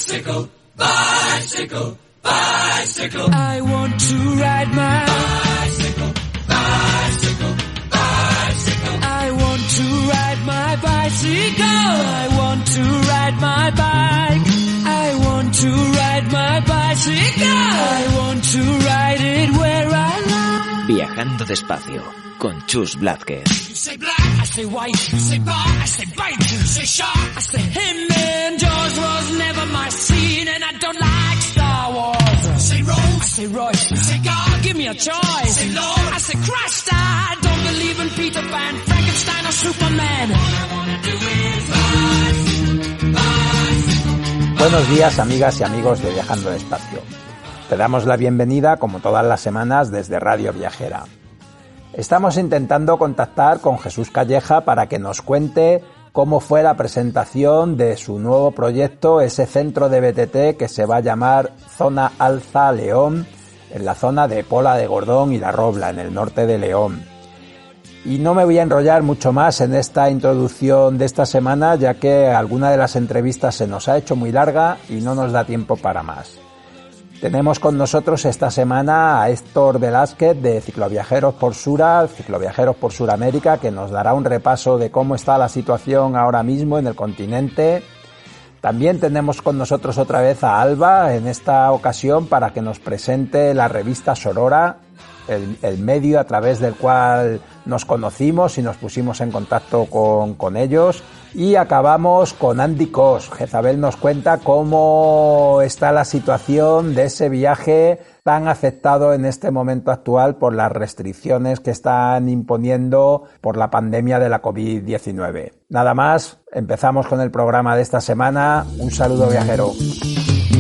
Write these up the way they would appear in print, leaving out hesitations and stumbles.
Bicycle, bicycle, bicycle. I want to ride my bicycle, bicycle, bicycle. I want to ride my bicycle. I want to ride my bike. I want to ride my bicycle. I want to ride it where I like. Viajando despacio con Chus Blázquez. You say black, I say white. You say bar, I say bite. You say shark, I say him. And Jaws was never my scene, and I don't like Star Wars. You say Rose, I say Royce. You say God, give me a choice. You say Lord, I say Christ. I don't believe in Peter Pan, Frankenstein or Superman. All I wanna do is bicycle, bicycle. Buenos días, amigas y amigos de Viajando Despacio. Te damos la bienvenida, como todas las semanas, desde Radio Viajera. Estamos intentando contactar con Jesús Calleja para que nos cuente cómo fue la presentación de su nuevo proyecto, ese centro de BTT que se va a llamar Zona Alza León, en la zona de Pola de Gordón y La Robla, en el norte de León. Y no me voy a enrollar mucho más en esta introducción de esta semana, ya que alguna de las entrevistas se nos ha hecho muy larga y no nos da tiempo para más. Tenemos con nosotros esta semana a Héctor Velázquez de Cicloviajeros por Sura, Cicloviajeros por Suramérica, que nos dará un repaso de cómo está la situación ahora mismo en el continente. También tenemos con nosotros otra vez a Alba, en esta ocasión para que nos presente la revista Sorora, el medio a través del cual nos conocimos y nos pusimos en contacto con ellos. Y acabamos con Andy Cos. Jezabel nos cuenta cómo está la situación de ese viaje tan afectado en este momento actual por las restricciones que están imponiendo por la pandemia de la COVID-19. Nada más, empezamos con el programa de esta semana. Un saludo viajero.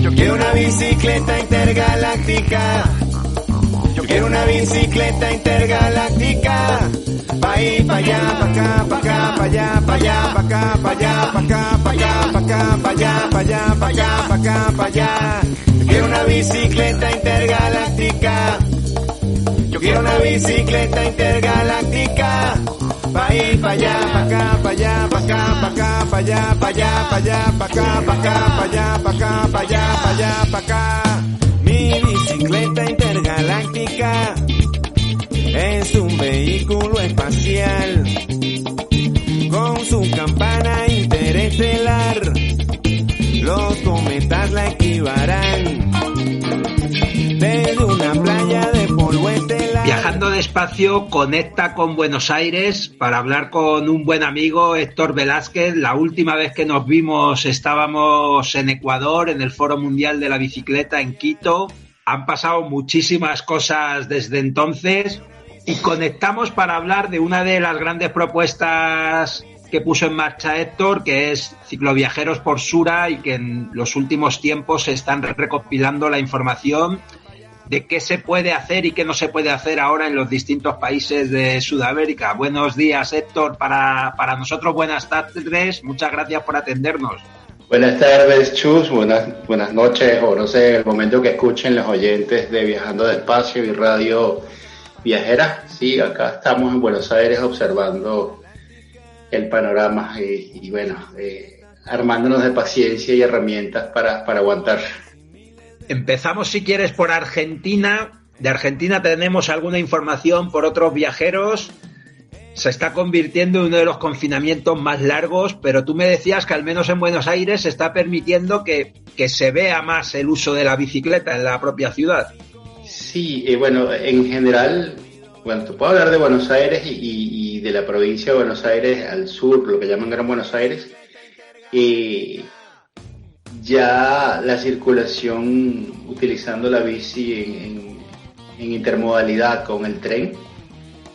Yo quiero una bicicleta intergaláctica. Yo quiero una bicicleta intergaláctica. Pa' ir, pa' allá, pa' acá, pa' acá, pa' allá, pa' allá, pa' acá, pa' allá, pa' acá, pa' allá, pa' acá, pa' allá, pa' allá, pa' allá, pa' acá, pa' allá. Yo quiero una bicicleta intergaláctica. Yo quiero una bicicleta intergaláctica. Pa' ir, pa' allá, pa' acá, pa' allá, pa' acá, pa' acá, pa' allá, pa' allá, pa' allá, pa' acá, pa' acá, pa' allá, pa' acá, pa' allá, pa' allá, pa' acá. Mi bicicleta intergaláctica es un vehículo espacial con su campana interestelar. Los cometas la esquivarán desde una playa de polvo estelar. Viajando despacio conecta con Buenos Aires para hablar con un buen amigo, Héctor Velázquez. La última vez que nos vimos estábamos en Ecuador, en el Foro Mundial de la Bicicleta en Quito. Han pasado muchísimas cosas desde entonces y conectamos para hablar de una de las grandes propuestas que puso en marcha Héctor, que es Cicloviajeros por Sura, y que en los últimos tiempos se están recopilando la información de qué se puede hacer y qué no se puede hacer ahora en los distintos países de Sudamérica. Buenos días, Héctor. Para nosotros, buenas tardes. Muchas gracias por atendernos. Buenas tardes, Chus. Buenas noches, o no sé, el momento que escuchen los oyentes de Viajando Despacio y Radio Viajera. Sí, acá estamos en Buenos Aires observando el panorama y armándonos de paciencia y herramientas para aguantar. Empezamos, si quieres, por Argentina. De Argentina tenemos alguna información por otros viajeros. Se está convirtiendo en uno de los confinamientos más largos, pero tú me decías que al menos en Buenos Aires se está permitiendo que se vea más el uso de la bicicleta en la propia ciudad. Sí, en general, te puedo hablar de Buenos Aires y de la provincia de Buenos Aires al sur, lo que llaman Gran Buenos Aires. Ya la circulación utilizando la bici en intermodalidad con el tren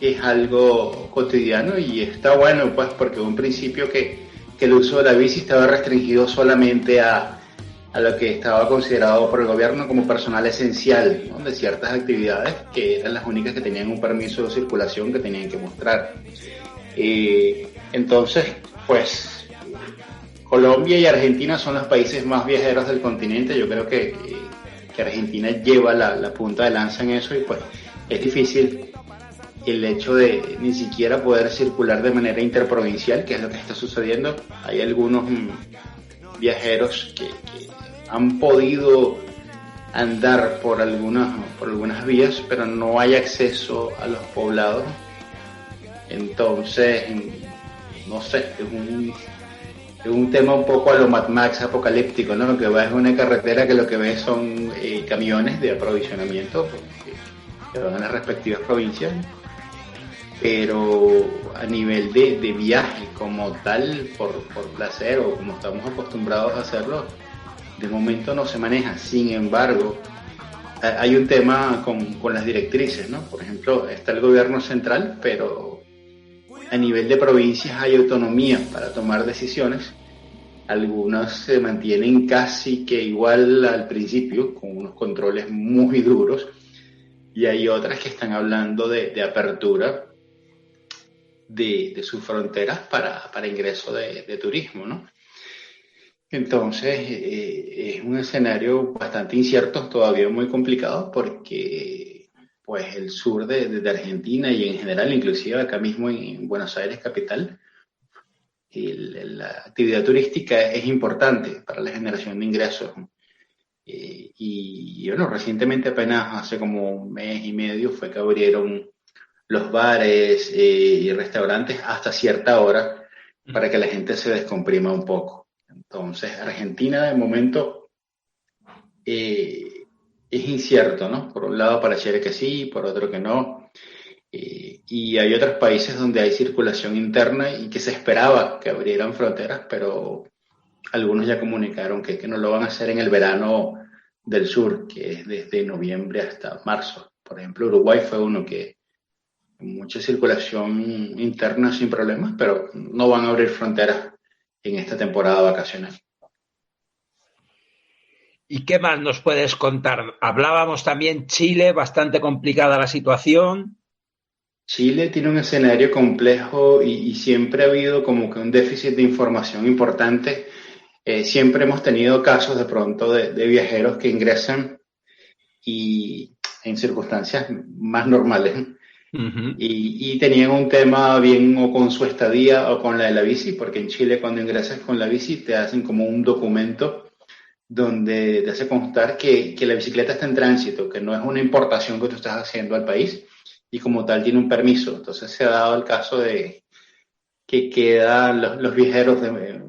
es algo cotidiano y está bueno, pues, porque en un principio que el uso de la bici estaba restringido solamente a lo que estaba considerado por el gobierno como personal esencial, ¿no?, de ciertas actividades que eran las únicas que tenían un permiso de circulación que tenían que mostrar. Entonces, pues, Colombia y Argentina son los países más viajeros del continente. Yo creo que Argentina lleva la punta de lanza en eso y pues es difícil el hecho de ni siquiera poder circular de manera interprovincial, que es lo que está sucediendo. Hay algunos viajeros que han podido andar por algunas vías, pero no hay acceso a los poblados. Entonces, no sé, es un tema un poco a lo Mad Max apocalíptico, ¿no? Lo que va es una carretera que lo que ves son camiones de aprovisionamiento que van a las respectivas provincias, pero a nivel de viaje como tal, por placer o como estamos acostumbrados a hacerlo, de momento no se maneja. Sin embargo, hay un tema con las directrices, ¿no? Por ejemplo, está el gobierno central, pero a nivel de provincias hay autonomía para tomar decisiones. Algunas se mantienen casi que igual al principio, con unos controles muy duros, y hay otras que están hablando de apertura de sus fronteras para ingreso de turismo, ¿no? Entonces, es un escenario bastante incierto, todavía muy complicado, porque pues el sur de Argentina y en general, inclusive acá mismo en Buenos Aires capital, la actividad turística es importante para la generación de ingresos. Y bueno, recientemente, apenas hace como un mes y medio, fue que abrieron los bares y restaurantes hasta cierta hora para que la gente se descomprima un poco. Entonces, Argentina de momento es incierto, ¿no? Por un lado pareciera que sí, por otro que no. Y hay otros países donde hay circulación interna y que se esperaba que abrieran fronteras, pero algunos ya comunicaron que no lo van a hacer en el verano del sur, que es desde noviembre hasta marzo. Por ejemplo, Uruguay fue uno que mucha circulación interna sin problemas, pero no van a abrir fronteras en esta temporada vacacional. ¿Y qué más nos puedes contar? Hablábamos también Chile, bastante complicada la situación. Chile tiene un escenario complejo y siempre ha habido como que un déficit de información importante. Siempre hemos tenido casos de pronto de viajeros que ingresan y en circunstancias más normales. Uh-huh. Y tenían un tema bien o con su estadía o con la de la bici, porque en Chile cuando ingresas con la bici te hacen como un documento donde te hace constar que la bicicleta está en tránsito, que no es una importación que tú estás haciendo al país y como tal tiene un permiso. Entonces se ha dado el caso de que quedan los viajeros de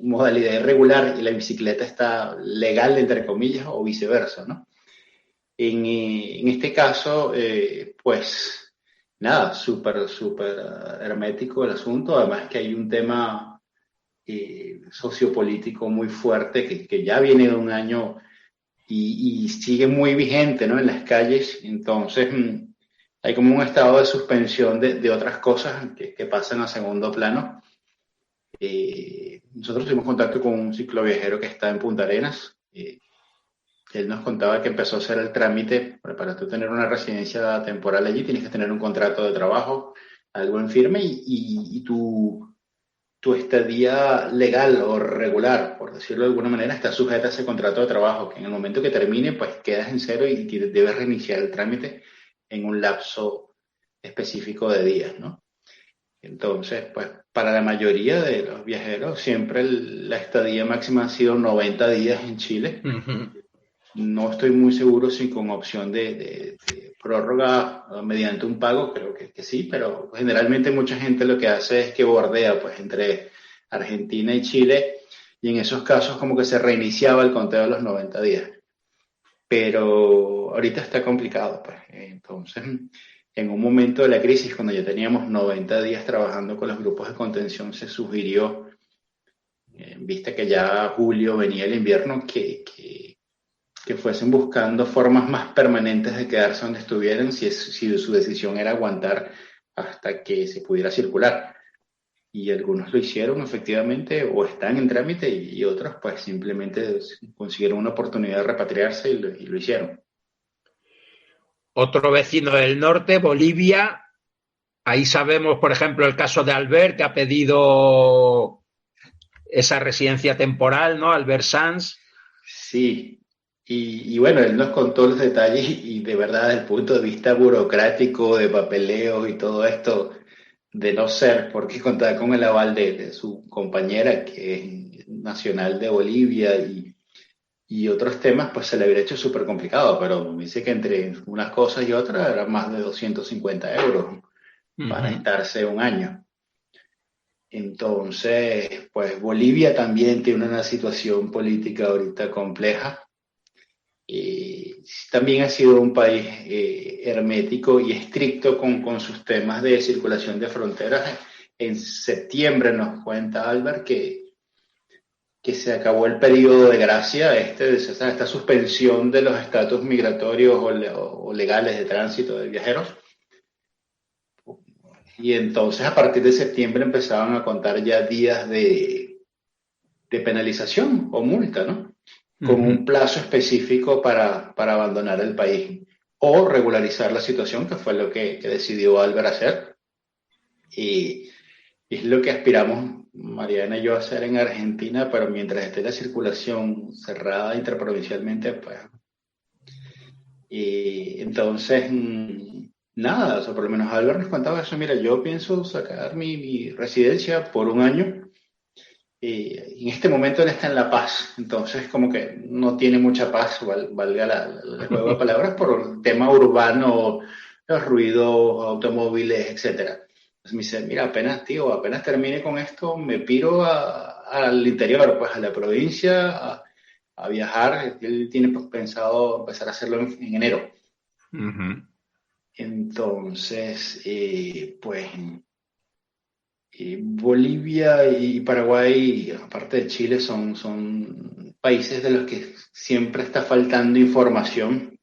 modalidad irregular y la bicicleta está legal, entre comillas, o viceversa, ¿no? En este caso, pues nada, súper hermético el asunto, además que hay un tema sociopolítico muy fuerte que ya viene de un año y sigue muy vigente, ¿no? En las calles. Entonces hay como un estado de suspensión de otras cosas que pasan a segundo plano. Nosotros tuvimos contacto con un cicloviajero que está en Punta Arenas. Él nos contaba que empezó a hacer el trámite para tú tener una residencia temporal allí, tienes que tener un contrato de trabajo, algo en firme y tu estadía legal o regular, por decirlo de alguna manera, está sujeta a ese contrato de trabajo, que en el momento que termine, pues quedas en cero y debes reiniciar el trámite en un lapso específico de días, ¿no? Entonces, pues para la mayoría de los viajeros siempre la estadía máxima ha sido 90 días en Chile. Uh-huh. No estoy muy seguro si con opción de prórroga mediante un pago, creo que sí, pero generalmente mucha gente lo que hace es que bordea pues entre Argentina y Chile y en esos casos como que se reiniciaba el conteo de los 90 días. Pero ahorita está complicado, pues. Entonces, en un momento de la crisis, cuando ya teníamos 90 días trabajando con los grupos de contención, se sugirió, en vista que ya julio venía el invierno, que fuesen buscando formas más permanentes de quedarse donde estuvieran si su decisión era aguantar hasta que se pudiera circular. Y algunos lo hicieron efectivamente o están en trámite y otros pues simplemente consiguieron una oportunidad de repatriarse y lo hicieron. Otro vecino del norte, Bolivia, ahí sabemos, por ejemplo, el caso de Albert, que ha pedido esa residencia temporal, ¿no? Albert Sanz. Sí. Y bueno, él nos contó los detalles y de verdad desde el punto de vista burocrático, de papeleo y todo esto, de no ser, porque contaba con el aval de su compañera que es nacional de Bolivia y y otros temas, pues se le hubiera hecho súper complicado, pero me dice que entre unas cosas y otras era más de 250 euros para estarse un año. Entonces, pues Bolivia también tiene una situación política ahorita compleja. También ha sido un país hermético y estricto con sus temas de circulación de fronteras. En septiembre nos cuenta Albert que se acabó el periodo de gracia, esta suspensión de los estatus migratorios o legales de tránsito de viajeros. Y entonces a partir de septiembre empezaban a contar ya días de penalización o multa, ¿no? Con un plazo específico para abandonar el país o regularizar la situación, que fue lo que decidió Albert hacer. Y es lo que aspiramos Mariana y yo a hacer en Argentina, pero mientras esté la circulación cerrada interprovincialmente, pues. Y entonces, nada, o sea, por lo menos Albert nos contaba eso. Mira, yo pienso sacar mi residencia por un año. Y en este momento él está en La Paz, entonces como que no tiene mucha paz, valga el juego de palabras, por el tema urbano, los ruidos, automóviles, etcétera. Entonces me dice, mira, apenas termine con esto, me piro al interior, pues a la provincia, a viajar. Él tiene pues, pensado empezar a hacerlo en enero. Entonces, pues... Bolivia y Paraguay, aparte de Chile, son países de los que siempre está faltando información.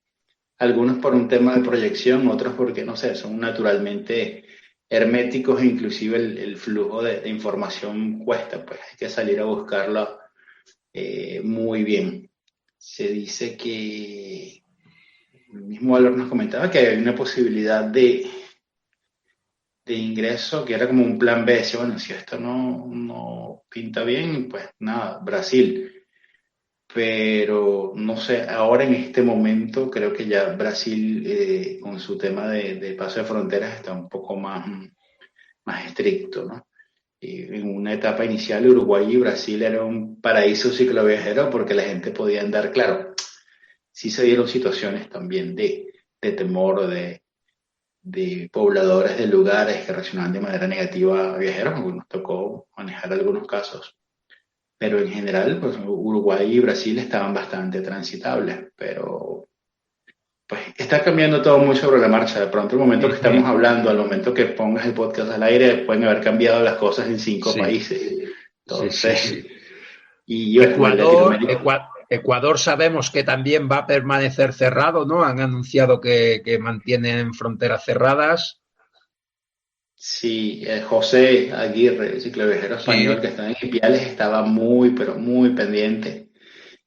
Algunos por un tema de proyección, otros porque, no sé, son naturalmente herméticos e inclusive el flujo de información cuesta, pues hay que salir a buscarlo muy bien. Se dice que, el mismo Albert nos comentaba que hay una posibilidad de ingreso que era como un plan B. Decía, bueno, si esto no pinta bien, pues nada, Brasil. Pero no sé, ahora en este momento creo que ya Brasil con su tema de paso de fronteras está un poco más estricto, ¿no? En una etapa inicial Uruguay y Brasil era un paraíso cicloviajero porque la gente podía andar, claro, sí se dieron situaciones también de temor, de pobladores de lugares que reaccionaban de manera negativa a viajeros, porque nos tocó manejar algunos casos. Pero en general, pues Uruguay y Brasil estaban bastante transitables, pero pues está cambiando todo muy sobre la marcha. De pronto, el momento que estamos hablando, al momento que pongas el podcast al aire, pueden haber cambiado las cosas en 5 países. Entonces, y yo Ecuador sabemos que también va a permanecer cerrado, ¿no? Han anunciado que mantienen fronteras cerradas. Sí, José Aguirre, el cicloviajero español que está en Ipiales, estaba muy, pero muy pendiente.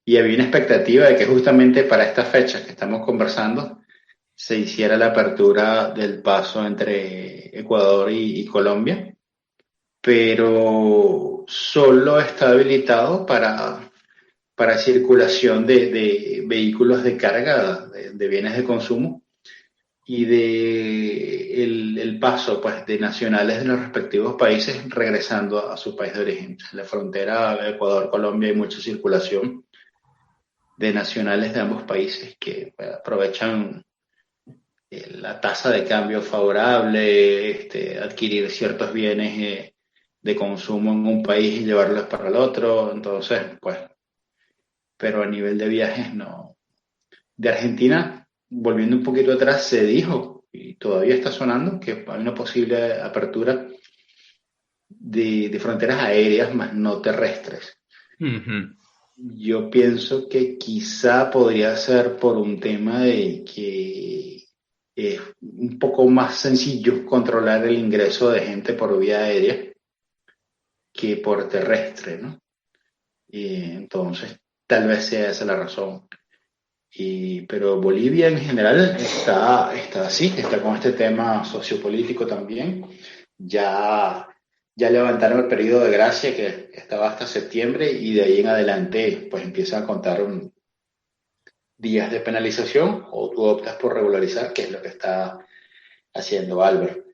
Y había una expectativa de que justamente para esta fecha que estamos conversando se hiciera la apertura del paso entre Ecuador y Colombia, pero solo está habilitado para circulación de vehículos de carga, de bienes de consumo, y de el paso pues, de nacionales de los respectivos países regresando a su país de origen. En la frontera de Ecuador-Colombia hay mucha circulación de nacionales de ambos países que aprovechan la tasa de cambio favorable, adquirir ciertos bienes de consumo en un país y llevarlos para el otro. Entonces, pues, pero a nivel de viajes no. De Argentina, volviendo un poquito atrás, se dijo, y todavía está sonando, que hay una posible apertura de fronteras aéreas, más no terrestres. Yo pienso que quizá podría ser por un tema de que es un poco más sencillo controlar el ingreso de gente por vía aérea que por terrestre, ¿no? Y entonces, tal vez sea esa la razón. Pero Bolivia en general está así, está con este tema sociopolítico también. Ya levantaron el periodo de gracia que estaba hasta septiembre y de ahí en adelante pues empiezan a contar días de penalización o tú optas por regularizar, que es lo que está haciendo Albert.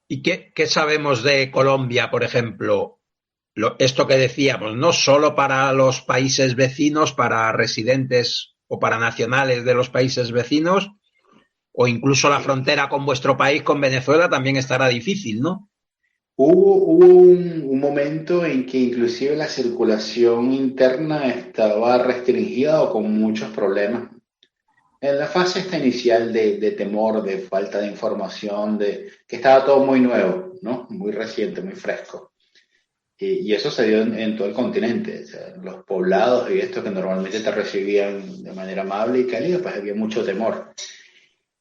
¿Y qué sabemos de Colombia, por ejemplo? esto que decíamos, no solo para los países vecinos, para residentes o para nacionales de los países vecinos, o incluso la frontera con vuestro país, con Venezuela, también estará difícil, ¿no? Hubo un momento en que inclusive la circulación interna estaba restringida o con muchos problemas. En la fase esta inicial de temor, de falta de información, de que estaba todo muy nuevo, ¿no? Muy reciente, muy fresco. Y eso se dio en todo el continente. O sea, los poblados y esto que normalmente te recibían de manera amable y cálida, pues había mucho temor.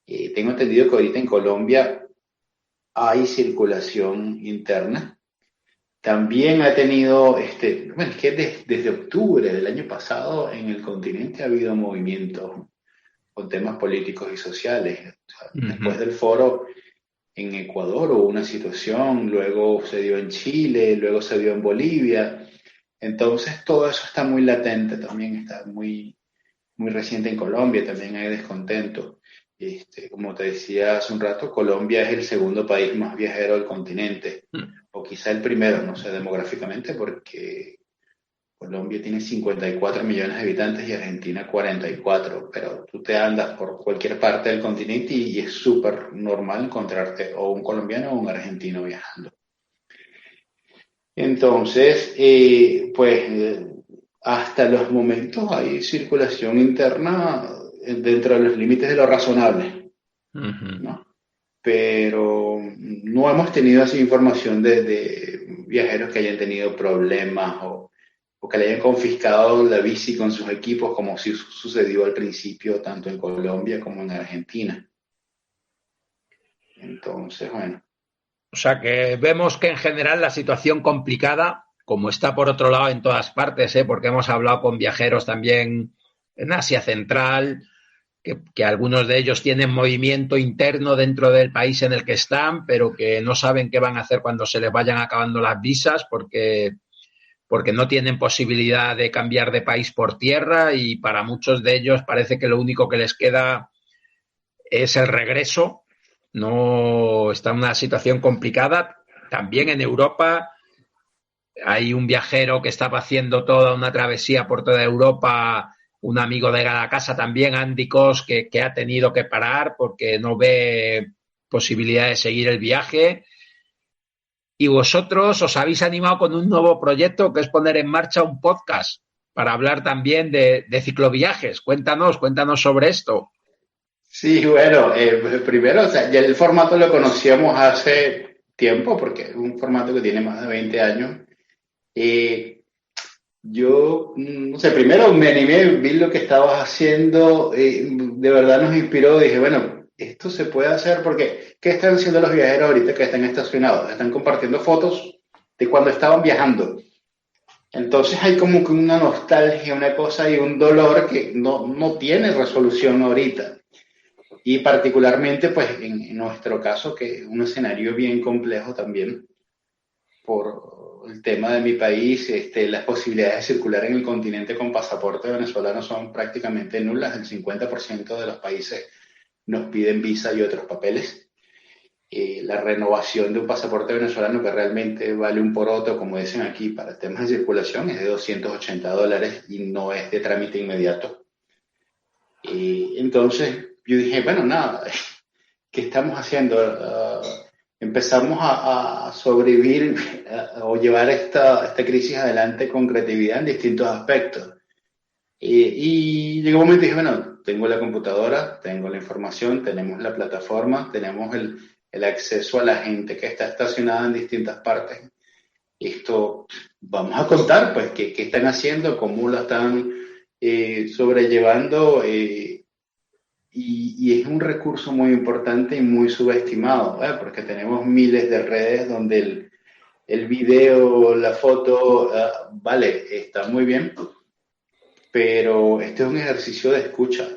Tengo entendido que ahorita en Colombia hay circulación interna. También ha tenido, bueno, es que desde octubre del año pasado en el continente ha habido movimientos con temas políticos y sociales. O sea, después del foro en Ecuador hubo una situación, luego se dio en Chile, luego se dio en Bolivia. Entonces todo eso está muy latente, también está muy, muy reciente en Colombia, también hay descontento. Como te decía hace un rato, Colombia es el segundo país más viajero del continente, o quizá el primero, no sé, demográficamente, porque Colombia tiene 54 millones de habitantes y Argentina 44, pero tú te andas por cualquier parte del continente y es súper normal encontrarte o un colombiano o un argentino viajando. Entonces, hasta los momentos hay circulación interna dentro de los límites de lo razonable, ¿no? Pero no hemos tenido así información de viajeros que hayan tenido problemas o que le hayan confiscado la bici con sus equipos, como sí sucedió al principio tanto en Colombia como en Argentina. Entonces, bueno. O sea que vemos que en general la situación complicada, como está por otro lado en todas partes, porque hemos hablado con viajeros también en Asia Central, que algunos de ellos tienen movimiento interno dentro del país en el que están, pero que no saben qué van a hacer cuando se les vayan acabando las visas, porque no tienen posibilidad de cambiar de país por tierra, y para muchos de ellos parece que lo único que les queda es el regreso. No, está en una situación complicada. También en Europa hay un viajero que estaba haciendo toda una travesía por toda Europa, un amigo de la casa también, Andy Cos, que ha tenido que parar porque no ve posibilidad de seguir el viaje. Y vosotros os habéis animado con un nuevo proyecto, que es poner en marcha un podcast para hablar también de cicloviajes. Cuéntanos sobre esto. Sí, bueno, primero, o sea, ya el formato lo conocíamos hace tiempo, porque es un formato que tiene más de 20 años. Yo, no sé, primero me animé, vi lo que estabas haciendo, de verdad nos inspiró, dije, bueno, esto se puede hacer porque, ¿qué están haciendo los viajeros ahorita que están estacionados? Están compartiendo fotos de cuando estaban viajando. Entonces hay como que una nostalgia, una cosa y un dolor que no tiene resolución ahorita. Y particularmente, pues, en nuestro caso, que es un escenario bien complejo también, por el tema de mi país, las posibilidades de circular en el continente con pasaporte venezolano son prácticamente nulas. El 50% de los países nos piden visa y otros papeles. La renovación de un pasaporte venezolano, que realmente vale un poroto, como dicen aquí, para temas de circulación, es de $280 y no es de trámite inmediato. Entonces yo dije, bueno, nada, ¿qué estamos haciendo? Empezamos a sobrevivir o llevar esta crisis adelante con creatividad en distintos aspectos. Y llegó un momento y dije, bueno, tengo la computadora, tengo la información, tenemos la plataforma, tenemos el acceso a la gente que está estacionada en distintas partes. Esto, vamos a contar, pues, qué están haciendo, cómo lo están sobrellevando, y es un recurso muy importante y muy subestimado, porque tenemos miles de redes donde el video, la foto, vale, está muy bien, pero este es un ejercicio de escucha,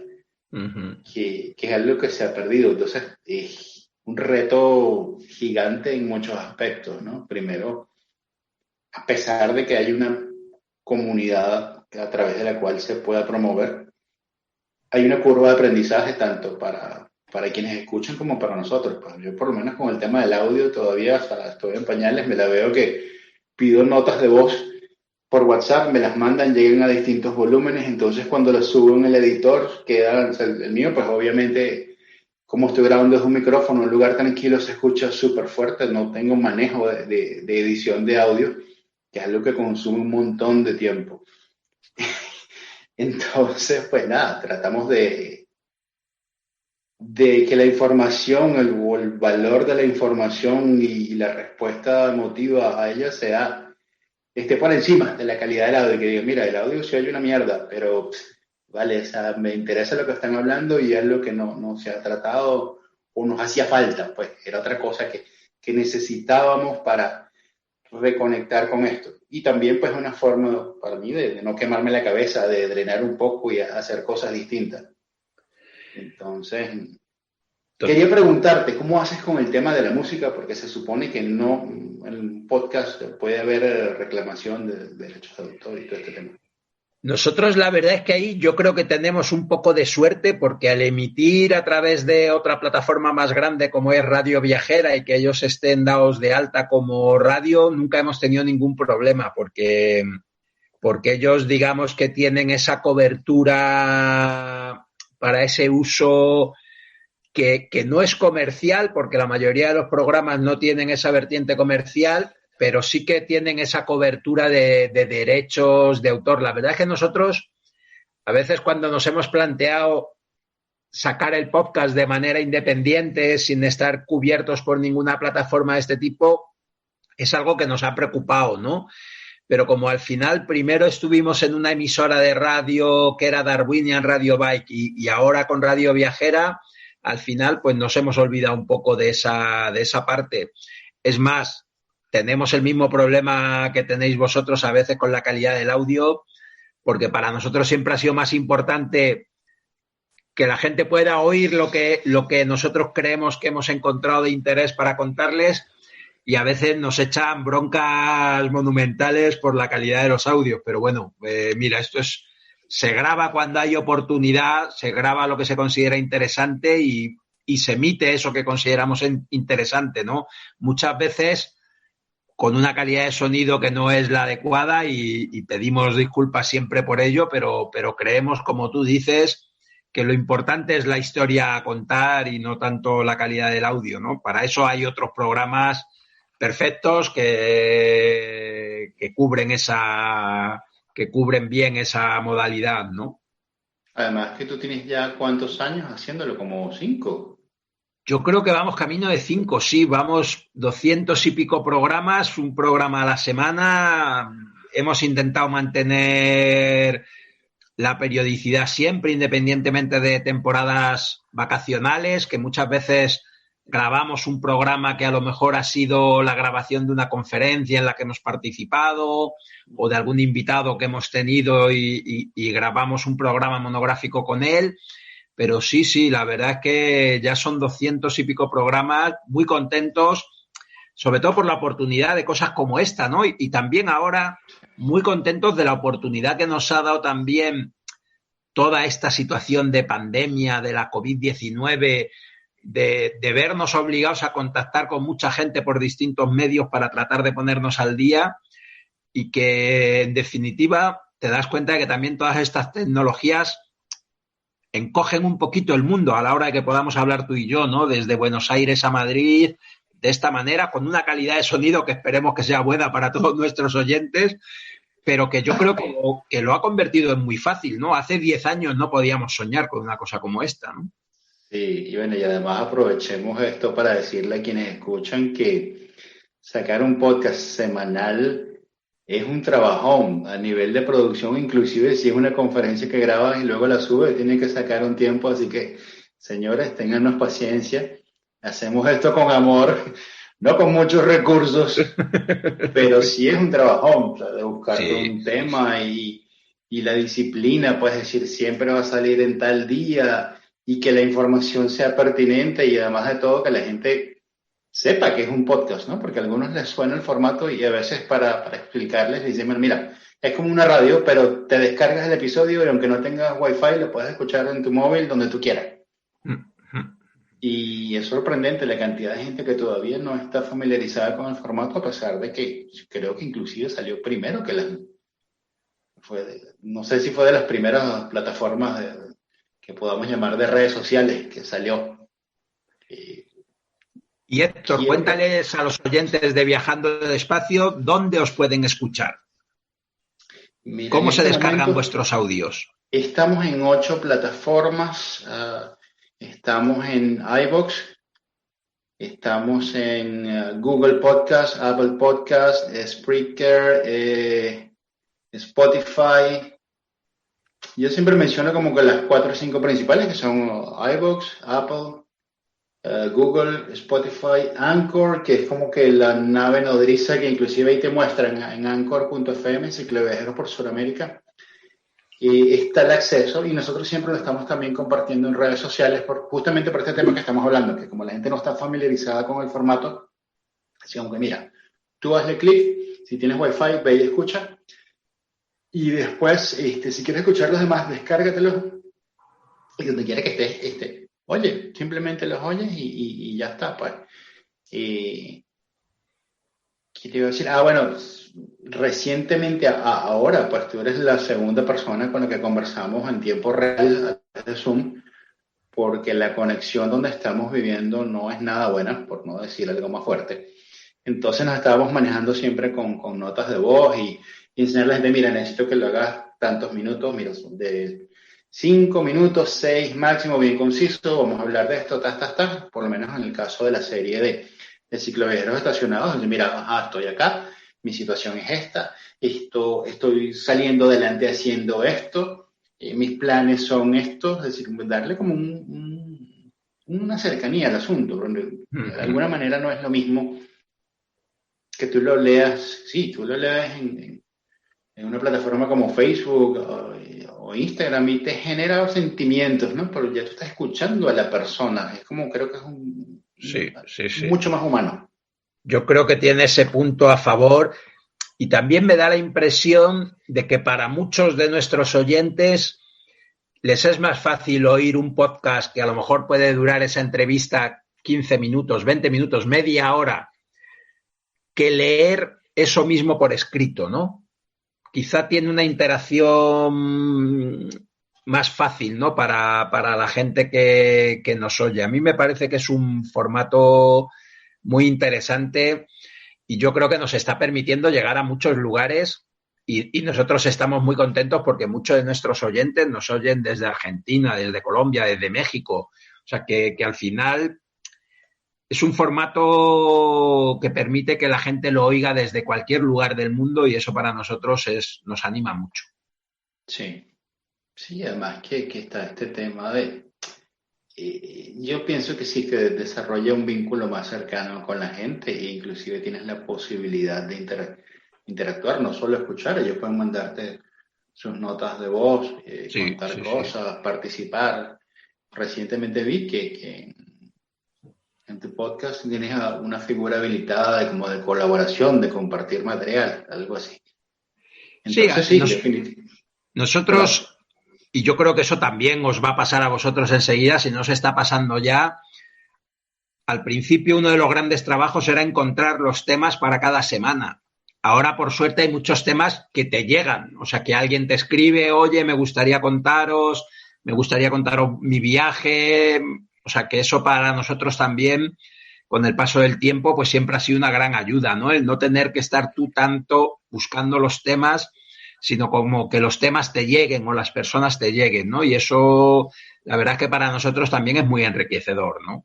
que es algo que se ha perdido. Entonces es un reto gigante en muchos aspectos, ¿no? Primero, a pesar de que hay una comunidad a través de la cual se pueda promover, hay una curva de aprendizaje tanto para quienes escuchan como para nosotros. Pues yo, por lo menos con el tema del audio, todavía, o sea, estoy en pañales, me la veo que pido notas de voz por WhatsApp, me las mandan, llegan a distintos volúmenes, entonces cuando las subo en el editor, queda, o sea, el mío, pues obviamente, como estoy grabando desde un micrófono, un lugar tranquilo, se escucha súper fuerte, no tengo manejo de edición de audio, que es algo que consume un montón de tiempo. Entonces, pues nada, tratamos de que la información, el valor de la información y la respuesta emotiva a ella esté por encima de la calidad del audio, que diga, mira, el audio se oye una mierda, pero vale, o sea, me interesa lo que están hablando y es lo que no se ha tratado o nos hacía falta, pues era otra cosa que necesitábamos para reconectar con esto. Y también pues una forma para mí de no quemarme la cabeza, de drenar un poco y hacer cosas distintas. Entonces, quería preguntarte, ¿cómo haces con el tema de la música? Porque se supone que no, en un podcast puede haber reclamación de derechos de autor y todo este tema. Nosotros la verdad es que ahí yo creo que tenemos un poco de suerte porque al emitir a través de otra plataforma más grande como es Radio Viajera y que ellos estén dados de alta como radio, nunca hemos tenido ningún problema porque ellos digamos que tienen esa cobertura para ese uso que no es comercial porque la mayoría de los programas no tienen esa vertiente comercial, pero sí que tienen esa cobertura de derechos de autor. La verdad es que nosotros, a veces cuando nos hemos planteado sacar el podcast de manera independiente, sin estar cubiertos por ninguna plataforma de este tipo, es algo que nos ha preocupado, ¿no? Pero como al final primero estuvimos en una emisora de radio que era Darwinian Radio Bike y ahora con Radio Viajera, al final pues nos hemos olvidado un poco de esa parte. Es más, tenemos el mismo problema que tenéis vosotros a veces con la calidad del audio, porque para nosotros siempre ha sido más importante que la gente pueda oír lo que nosotros creemos que hemos encontrado de interés para contarles, y a veces nos echan broncas monumentales por la calidad de los audios. Pero bueno, mira, se graba cuando hay oportunidad, se graba lo que se considera interesante y se emite eso que consideramos interesante, ¿no? Muchas veces con una calidad de sonido que no es la adecuada y pedimos disculpas siempre por ello, pero creemos, como tú dices, que lo importante es la historia a contar y no tanto la calidad del audio, ¿no? Para eso hay otros programas perfectos que cubren bien esa modalidad, ¿no? Además que tú tienes ya ¿cuántos años haciéndolo? ¿Como 5? Yo creo que vamos camino de 5, sí, vamos 200 y pico programas, un programa a la semana. Hemos intentado mantener la periodicidad siempre, independientemente de temporadas vacacionales, que muchas veces grabamos un programa que a lo mejor ha sido la grabación de una conferencia en la que hemos participado o de algún invitado que hemos tenido y grabamos un programa monográfico con él. Pero sí, la verdad es que ya son 200 y pico programas, muy contentos, sobre todo por la oportunidad de cosas como esta, ¿no? Y también ahora muy contentos de la oportunidad que nos ha dado también toda esta situación de pandemia, de la COVID-19, de vernos obligados a contactar con mucha gente por distintos medios para tratar de ponernos al día y que, en definitiva, te das cuenta de que también todas estas tecnologías encogen un poquito el mundo a la hora de que podamos hablar tú y yo, ¿no? Desde Buenos Aires a Madrid, de esta manera, con una calidad de sonido que esperemos que sea buena para todos nuestros oyentes, pero que yo creo que lo ha convertido en muy fácil, ¿no? Hace 10 años no podíamos soñar con una cosa como esta, ¿no? Sí, y bueno, y además aprovechemos esto para decirle a quienes escuchan que sacar un podcast semanal es un trabajón a nivel de producción, inclusive si es una conferencia que grabas y luego la subes, tienen que sacar un tiempo, así que, señores, téngannos paciencia, hacemos esto con amor, no con muchos recursos, pero sí es un trabajón, o sea, de buscar un tema y la disciplina, pues decir, siempre va a salir en tal día y que la información sea pertinente y además de todo que la gente sepa que es un podcast, ¿no? Porque a algunos les suena el formato y a veces para explicarles dicen, mira, es como una radio, pero te descargas el episodio y aunque no tengas wifi lo puedes escuchar en tu móvil donde tú quieras. Y es sorprendente la cantidad de gente que todavía no está familiarizada con el formato, a pesar de que creo que inclusive salió primero que no sé si fue de las primeras plataformas que podamos llamar de redes sociales que salió. Y Héctor, cuéntales a los oyentes de Viajando Despacio dónde os pueden escuchar. Mira, ¿Cómo se descargan momento, vuestros audios? Estamos en 8 plataformas. Estamos en iVoox, estamos en Google Podcast, Apple Podcast, Spreaker, Spotify. Yo siempre menciono como que las 4 o 5 principales, que son iVoox, Apple, Google, Spotify, Anchor, que es como que la nave nodriza que inclusive ahí te muestran en Anchor.fm, Cicloviajeros por Sudamérica. Y está el acceso, y nosotros siempre lo estamos también compartiendo en redes sociales justamente por este tema que estamos hablando, que como la gente no está familiarizada con el formato, así como que mira, tú hazle clic, si tienes wifi, ve y escucha, y después, si quieres escuchar los demás, descárgatelos, y donde quiera que estés, oye, simplemente los oyes y ya está, pues. ¿Qué te iba a decir? Bueno, recientemente, ahora, pues tú eres la segunda persona con la que conversamos en tiempo real a través de Zoom, porque la conexión donde estamos viviendo no es nada buena, por no decir algo más fuerte. Entonces nos estábamos manejando siempre con notas de voz y enseñarle a la gente, mira, necesito que lo hagas tantos minutos, mira, de 5 minutos, 6 máximo, bien conciso, vamos a hablar de esto, por lo menos en el caso de la serie de cicloviajeros estacionados, donde mira, estoy acá, mi situación es esta, estoy saliendo adelante haciendo esto, mis planes son estos, es decir, darle como una cercanía al asunto, de alguna manera no es lo mismo que tú lo leas, sí, tú lo leas en una plataforma como Facebook o Instagram y te genera sentimientos, ¿no? Pero ya tú estás escuchando a la persona, es como, creo que es Sí. mucho más humano. Yo creo que tiene ese punto a favor y también me da la impresión de que para muchos de nuestros oyentes les es más fácil oír un podcast que a lo mejor puede durar esa entrevista 15 minutos, 20 minutos, media hora, que leer eso mismo por escrito, ¿no? Quizá tiene una interacción más fácil, ¿no? Para la gente que nos oye. A mí me parece que es un formato muy interesante y yo creo que nos está permitiendo llegar a muchos lugares y nosotros estamos muy contentos porque muchos de nuestros oyentes nos oyen desde Argentina, desde Colombia, desde México. O sea, que al final es un formato que permite que la gente lo oiga desde cualquier lugar del mundo y eso para nosotros nos anima mucho. Sí. Sí, además que está este tema de... yo pienso que sí, que desarrolla un vínculo más cercano con la gente e inclusive tienes la posibilidad de interactuar, no solo escuchar, ellos pueden mandarte sus notas de voz, contar cosas, participar. Recientemente vi que en tu podcast tienes una figura habilitada como de colaboración, de compartir material, algo así. Entonces sí, definitivamente. Nosotros... Claro. Y yo creo que eso también os va a pasar a vosotros enseguida, si no os está pasando ya. Al principio uno de los grandes trabajos era encontrar los temas para cada semana. Ahora, por suerte, hay muchos temas que te llegan. O sea, que alguien te escribe, oye, me gustaría contaros mi viaje. O sea, que eso para nosotros también, con el paso del tiempo, pues siempre ha sido una gran ayuda, ¿no? El no tener que estar tú tanto buscando los temas, sino como que los temas te lleguen o las personas te lleguen, ¿no? Y eso, la verdad es que para nosotros también es muy enriquecedor, ¿no?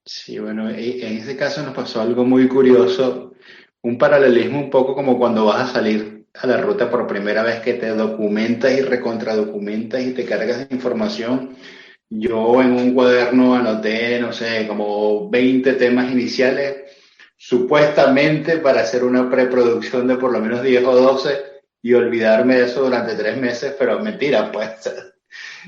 Sí, bueno, en ese caso nos pasó algo muy curioso, un paralelismo un poco como cuando vas a salir a la ruta por primera vez, que te documentas y recontradocumentas y te cargas de información. Yo en un cuaderno anoté, no sé, como 20 temas iniciales, supuestamente para hacer una preproducción de por lo menos 10 o 12, y olvidarme de eso durante 3 meses, pero mentira, pues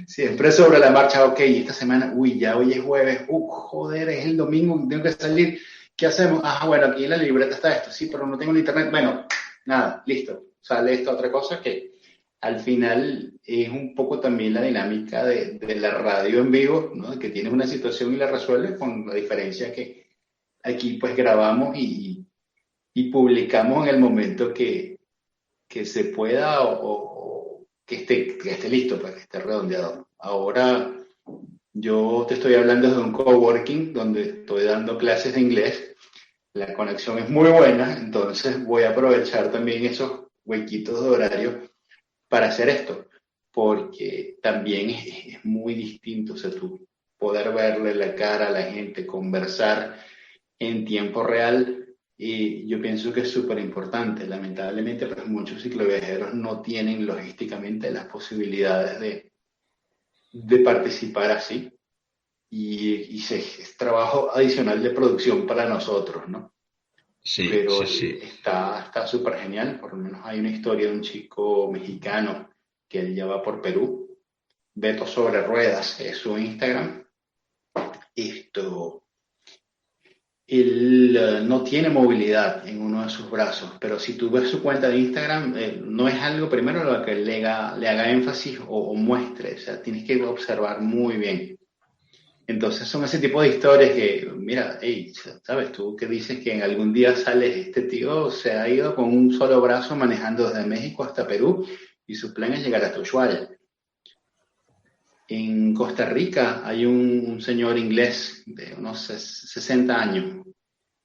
siempre sobre la marcha. Ok, esta semana, ya hoy es jueves, joder, es el domingo, tengo que salir, ¿qué hacemos? Bueno, aquí en la libreta está esto, sí, pero no tengo internet, bueno, nada, listo, sale esta otra cosa que al final es un poco también la dinámica de la radio en vivo, ¿no? Que tienes una situación y la resuelves, con la diferencia que aquí pues grabamos y publicamos en el momento que se pueda o que esté listo, para que esté redondeado. Ahora yo te estoy hablando de un coworking donde estoy dando clases de inglés. La conexión es muy buena, entonces voy a aprovechar también esos huequitos de horario para hacer esto, porque también es muy distinto, o sea, tú poder verle la cara a la gente, conversar en tiempo real, y yo pienso que es súper importante. Lamentablemente, pues muchos cicloviajeros no tienen logísticamente las posibilidades de participar así, y es trabajo adicional de producción para nosotros, ¿no? Sí, Pero sí. está súper genial. Por lo menos hay una historia de un chico mexicano que él ya va por Perú, Beto sobre Ruedas, es su Instagram. Él no tiene movilidad en uno de sus brazos, pero si tú ves su cuenta de Instagram, no es algo primero lo que le haga énfasis o muestre, o sea, tienes que observar muy bien. Entonces son ese tipo de historias que, mira, hey, ¿sabes? Tú que dices que en algún día sales, este tío se ha ido con un solo brazo manejando desde México hasta Perú y su plan es llegar hasta Ushuaia. En Costa Rica hay un señor inglés de unos 60 años,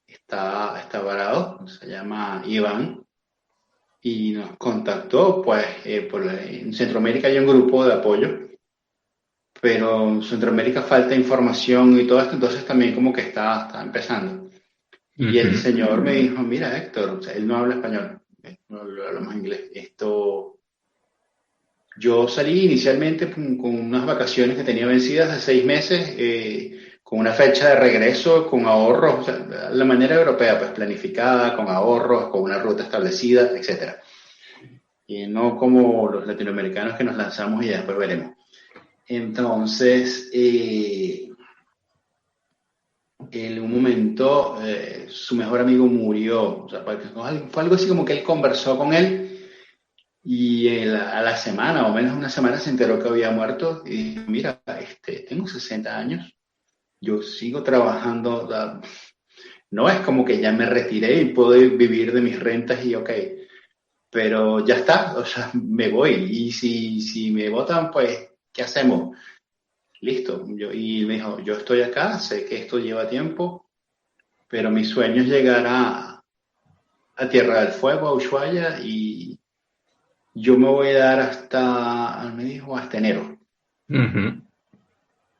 está varado, se llama Iván, y nos contactó, pues, en Centroamérica hay un grupo de apoyo, pero en Centroamérica falta información y todo esto, entonces también como que está empezando. Y el señor me dijo, mira, Héctor, o sea, él no habla español, no habla más inglés. Yo salí inicialmente con unas vacaciones que tenía vencidas de 6 meses, con una fecha de regreso, con ahorros, o sea, la manera europea, pues planificada, con ahorros, con una ruta establecida, etc. Y no como los latinoamericanos que nos lanzamos y ya después veremos. Entonces, en un momento, su mejor amigo murió. O sea, fue algo así como que él conversó con él y a la semana, o menos una semana, se enteró que había muerto y dijo, mira, tengo 60 años, yo sigo trabajando, no es como que ya me retiré y puedo vivir de mis rentas y ok, pero ya está, o sea, me voy. Y si me votan, pues, ¿qué hacemos? Listo. Y me dijo, yo estoy acá, sé que esto lleva tiempo, pero mi sueño es llegar a Tierra del Fuego, a Ushuaia, y yo me voy a dar me dijo, hasta enero.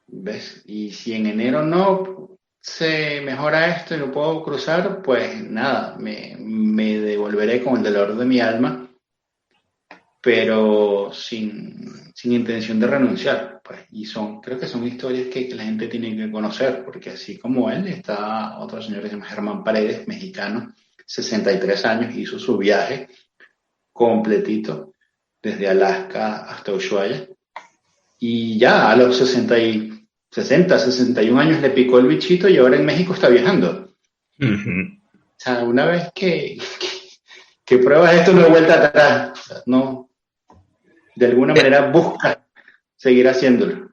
¿Ves? Y si en enero no se mejora esto y no puedo cruzar, pues nada, me devolveré con el dolor de mi alma, pero sin intención de renunciar, pues. Y creo que son historias que la gente tiene que conocer, porque así como él, está otro señor que se llama Germán Paredes, mexicano, 63 años, hizo su viaje completito, desde Alaska hasta Ushuaia, y ya a los 61 años le picó el bichito y ahora en México está viajando. O sea, una vez que pruebas esto, no hay vuelta atrás. O sea, no, de alguna manera busca seguir haciéndolo.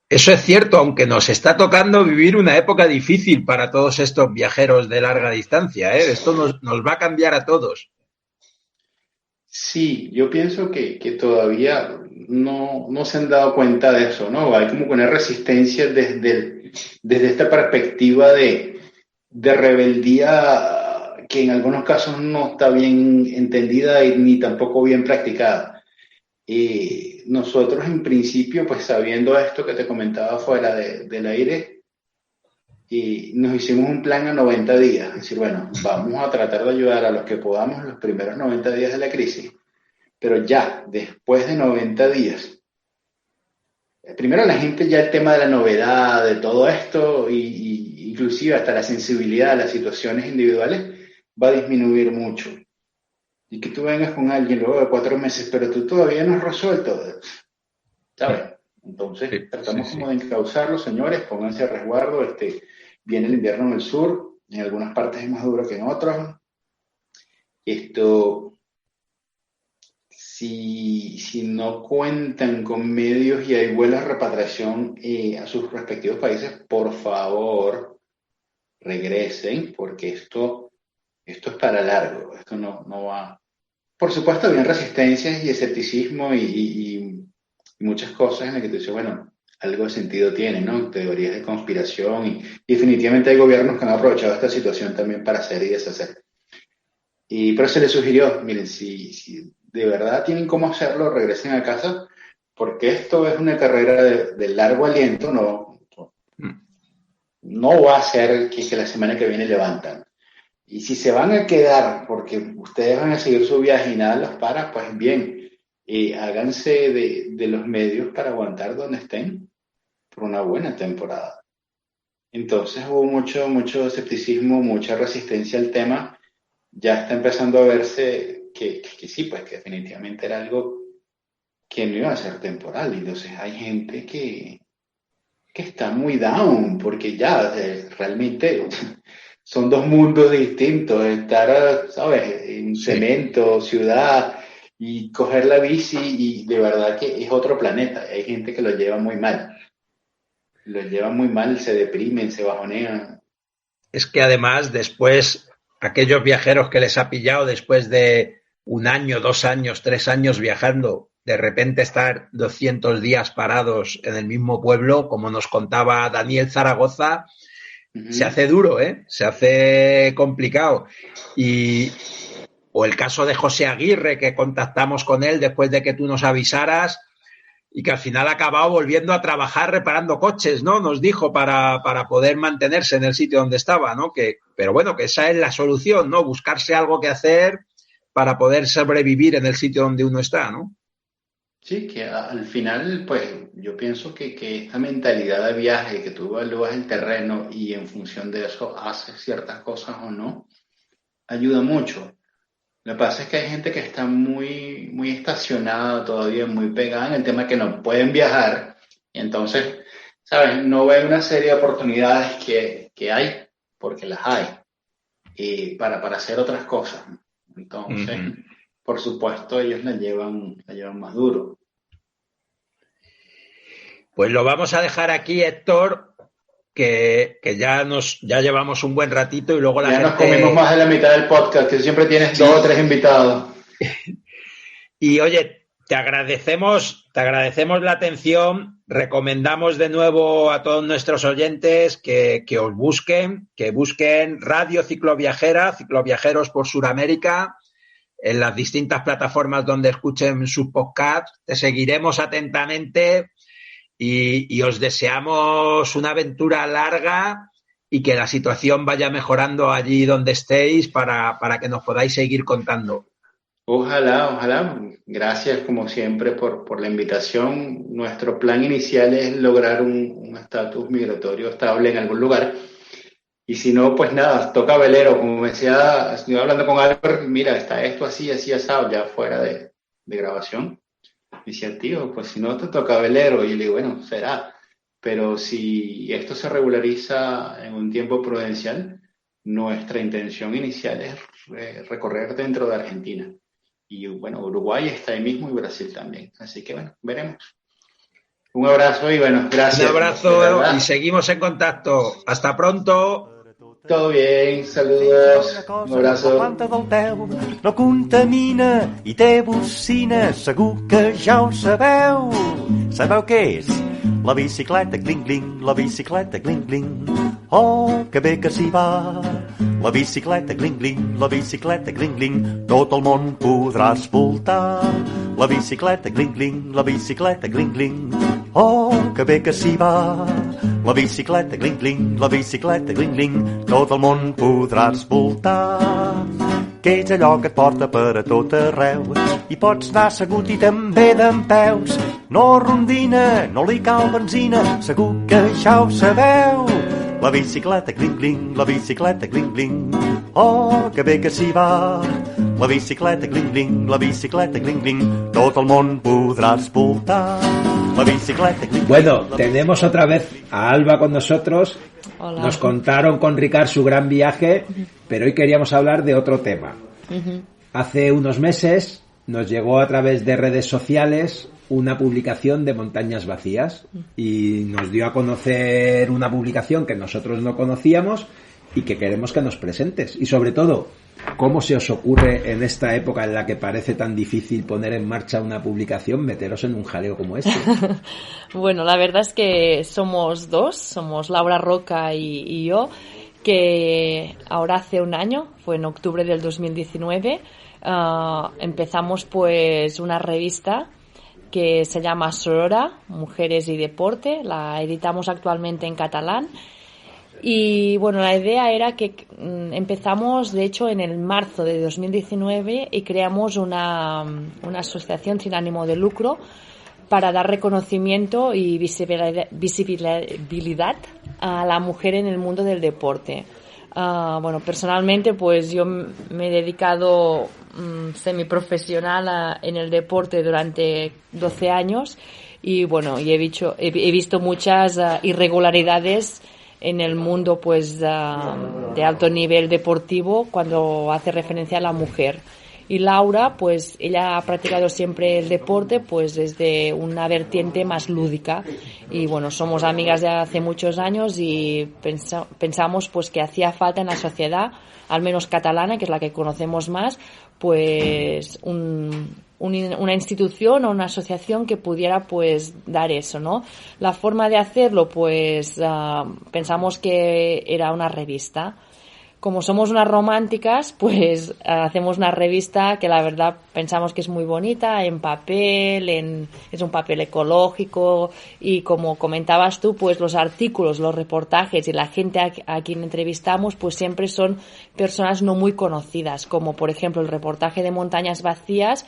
Eso es cierto, aunque nos está tocando vivir una época difícil para todos estos viajeros de larga distancia, ¿eh? Esto nos va a cambiar a todos. Sí, yo pienso que todavía no se han dado cuenta de eso, ¿no? Hay como una resistencia desde esta perspectiva de rebeldía que en algunos casos no está bien entendida y ni tampoco bien practicada. Nosotros en principio, pues sabiendo esto que te comentaba fuera del aire, nos hicimos un plan a 90 días, es decir, bueno, vamos a tratar de ayudar a los que podamos los primeros 90 días de la crisis, pero ya después de 90 días, primero la gente ya el tema de la novedad, de todo esto, y inclusive hasta la sensibilidad a las situaciones individuales, va a disminuir mucho. Y que tú vengas con alguien luego de 4 meses, pero tú todavía no has resuelto, ¿sabes? Entonces tratamos como de encauzarlos, señores, pónganse a resguardo, viene el invierno en el sur, en algunas partes es más duro que en otras. si no cuentan con medios y hay vuelos de repatriación a sus respectivos países, por favor, regresen, porque esto es para largo, esto no va. Por supuesto, había resistencias y escepticismo y muchas cosas en las que tú dices, bueno, algo de sentido tiene, ¿no? Teorías de conspiración y definitivamente hay gobiernos que han aprovechado esta situación también para hacer y deshacer. Pero se les sugirió, miren, si de verdad tienen cómo hacerlo, regresen a casa, porque esto es una carrera de largo aliento, no va a ser que la semana que viene levantan. Y si se van a quedar porque ustedes van a seguir su viaje y nada los para, pues bien, háganse de los medios para aguantar donde estén por una buena temporada. Entonces hubo mucho escepticismo, mucha resistencia al tema. Ya está empezando a verse que sí, pues que definitivamente era algo que no iba a ser temporal. Y entonces hay gente que está muy down, porque ya realmente son dos mundos distintos. Estar, ¿sabes?, en cemento, ciudad, y coger la bici, y de verdad que es otro planeta. Hay gente que lo lleva muy mal. Se deprimen, se bajonean. Es que además después, aquellos viajeros que les ha pillado después de 1 año, 2 años, 3 años viajando, de repente estar 200 días parados en el mismo pueblo, como nos contaba Daniel Zaragoza, se hace duro, se hace complicado. O el caso de José Aguirre, que contactamos con él después de que tú nos avisaras, y que al final ha acabado volviendo a trabajar reparando coches, ¿no? Nos dijo para poder mantenerse en el sitio donde estaba, ¿no? Pero bueno, que esa es la solución, ¿no? Buscarse algo que hacer para poder sobrevivir en el sitio donde uno está, ¿no? Sí, que al final, pues, yo pienso que esta mentalidad de viaje, que tú evalúas el terreno y en función de eso haces ciertas cosas o no, ayuda mucho. Lo que pasa es que hay gente que está muy, muy estacionada todavía, muy pegada en el tema que no pueden viajar, y entonces, ¿sabes?, no ven una serie de oportunidades que hay, porque las hay, para hacer otras cosas. Entonces, por supuesto, ellos la llevan más duro. Pues lo vamos a dejar aquí, Héctor, que ya llevamos un buen ratito y luego la gente... Ya nos comimos más de la mitad del podcast, que siempre tienes 2 o 3 invitados. Y oye, te agradecemos la atención, recomendamos de nuevo a todos nuestros oyentes que os busquen Radio Cicloviajera, Cicloviajeros por Sudamérica, en las distintas plataformas donde escuchen sus podcasts. Te seguiremos atentamente y os deseamos una aventura larga y que la situación vaya mejorando allí donde estéis para que nos podáis seguir contando. Ojalá. Gracias, como siempre, por la invitación. Nuestro plan inicial es lograr un estatus migratorio estable en algún lugar. Y si no, pues nada, toca velero. Como me decía, estoy hablando con Albert, mira, está esto así, asado, ya fuera de grabación. Me decía, tío, pues si no te toca velero. Y yo le digo, bueno, será. Pero si esto se regulariza en un tiempo prudencial, nuestra intención inicial es recorrer dentro de Argentina. Y bueno, Uruguay está ahí mismo y Brasil también. Así que bueno, veremos. Un abrazo y bueno, gracias. Un abrazo y seguimos en contacto. Hasta pronto. Tot bien, saludos, un abrazo. La planta del peu no contamina i té bocina, segur que ja ho sabeu. Sabeu què és? La bicicleta cling-cling, la bicicleta cling-cling. Oh, que bé que s'hi va. La bicicleta cling-cling, la bicicleta cling-cling. Tot el món podràs voltar. La bicicleta cling-cling, la bicicleta cling-cling. Oh, que bé que s'hi va. La bicicleta cling-cling, la bicicleta cling-cling. Tot el món podràs voltar. Que és allò que et porta per a tot arreu. I pots anar assegut i també dempeus. No rondina, no li cal benzina, segur que ja ho sabeu. La bicicleta cling-cling, la bicicleta cling-cling. Oh, que bé que s'hi va. La bicicleta cling-cling, la bicicleta cling-cling. Tot el món podràs voltar. La bicicleta cling-cling. Bueno, tenemos otra vez a Alba con nosotros. Hola. Nos contaron con Ricard su gran viaje, pero hoy queríamos hablar de otro tema. Hace unos meses nos llegó a través de redes sociales una publicación de Montañas Vacías y nos dio a conocer una publicación que nosotros no conocíamos y que queremos que nos presentes. Y sobre todo, ¿cómo se os ocurre en esta época en la que parece tan difícil poner en marcha una publicación, meteros en un jaleo como este? Bueno, la verdad es que somos dos, somos Laura Roca y yo, que ahora hace un año, fue en octubre del 2019, empezamos pues una revista que se llama Sorora, Mujeres y Deporte, la editamos actualmente en catalán. Y bueno, la idea era que empezamos, de hecho, en el marzo de 2019 y creamos una asociación sin ánimo de lucro para dar reconocimiento y visibilidad a la mujer en el mundo del deporte. Bueno, personalmente, pues yo me he dedicado semiprofesional en el deporte durante 12 años y bueno, y he visto muchas irregularidades en el mundo pues de alto nivel deportivo cuando hace referencia a la mujer. Y Laura, pues ella ha practicado siempre el deporte pues desde una vertiente más lúdica y bueno, somos amigas de hace muchos años y pensamos pues que hacía falta en la sociedad, al menos catalana, que es la que conocemos más, pues una institución o una asociación que pudiera pues dar eso, ¿no? La forma de hacerlo pues pensamos que era una revista. Como somos unas románticas, pues hacemos una revista que la verdad pensamos que es muy bonita, en papel, es un papel ecológico y como comentabas tú, pues los artículos, los reportajes y la gente a quien entrevistamos, pues siempre son personas no muy conocidas, como por ejemplo el reportaje de Montañas Vacías,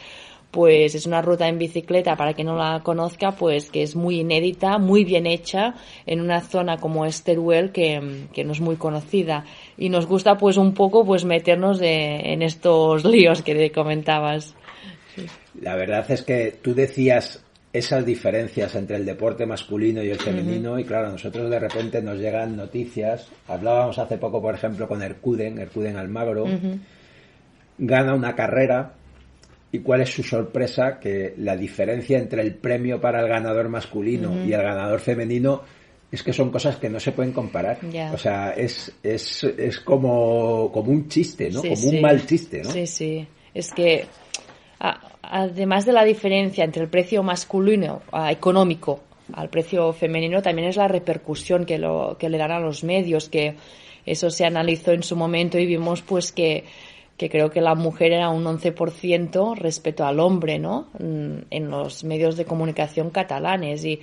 pues es una ruta en bicicleta, para quien no la conozca, pues que es muy inédita, muy bien hecha, en una zona como es Teruel, que no es muy conocida. Y nos gusta pues un poco pues meternos en estos líos que te comentabas. Sí. La verdad es que tú decías esas diferencias entre el deporte masculino y el femenino, y claro, a nosotros de repente nos llegan noticias. Hablábamos hace poco, por ejemplo, con Erkuden Almagro, gana una carrera. ¿Y cuál es su sorpresa? Que la diferencia entre el premio para el ganador masculino y el ganador femenino es que son cosas que no se pueden comparar. Yeah. O sea, es como un chiste, ¿no? Sí, como un mal chiste, ¿no? Sí, sí. Es que además de la diferencia entre el precio masculino económico al precio femenino, también es la repercusión que le dan a los medios, que eso se analizó en su momento y vimos pues que creo que la mujer era un 11% respecto al hombre, ¿no? En los medios de comunicación catalanes. Y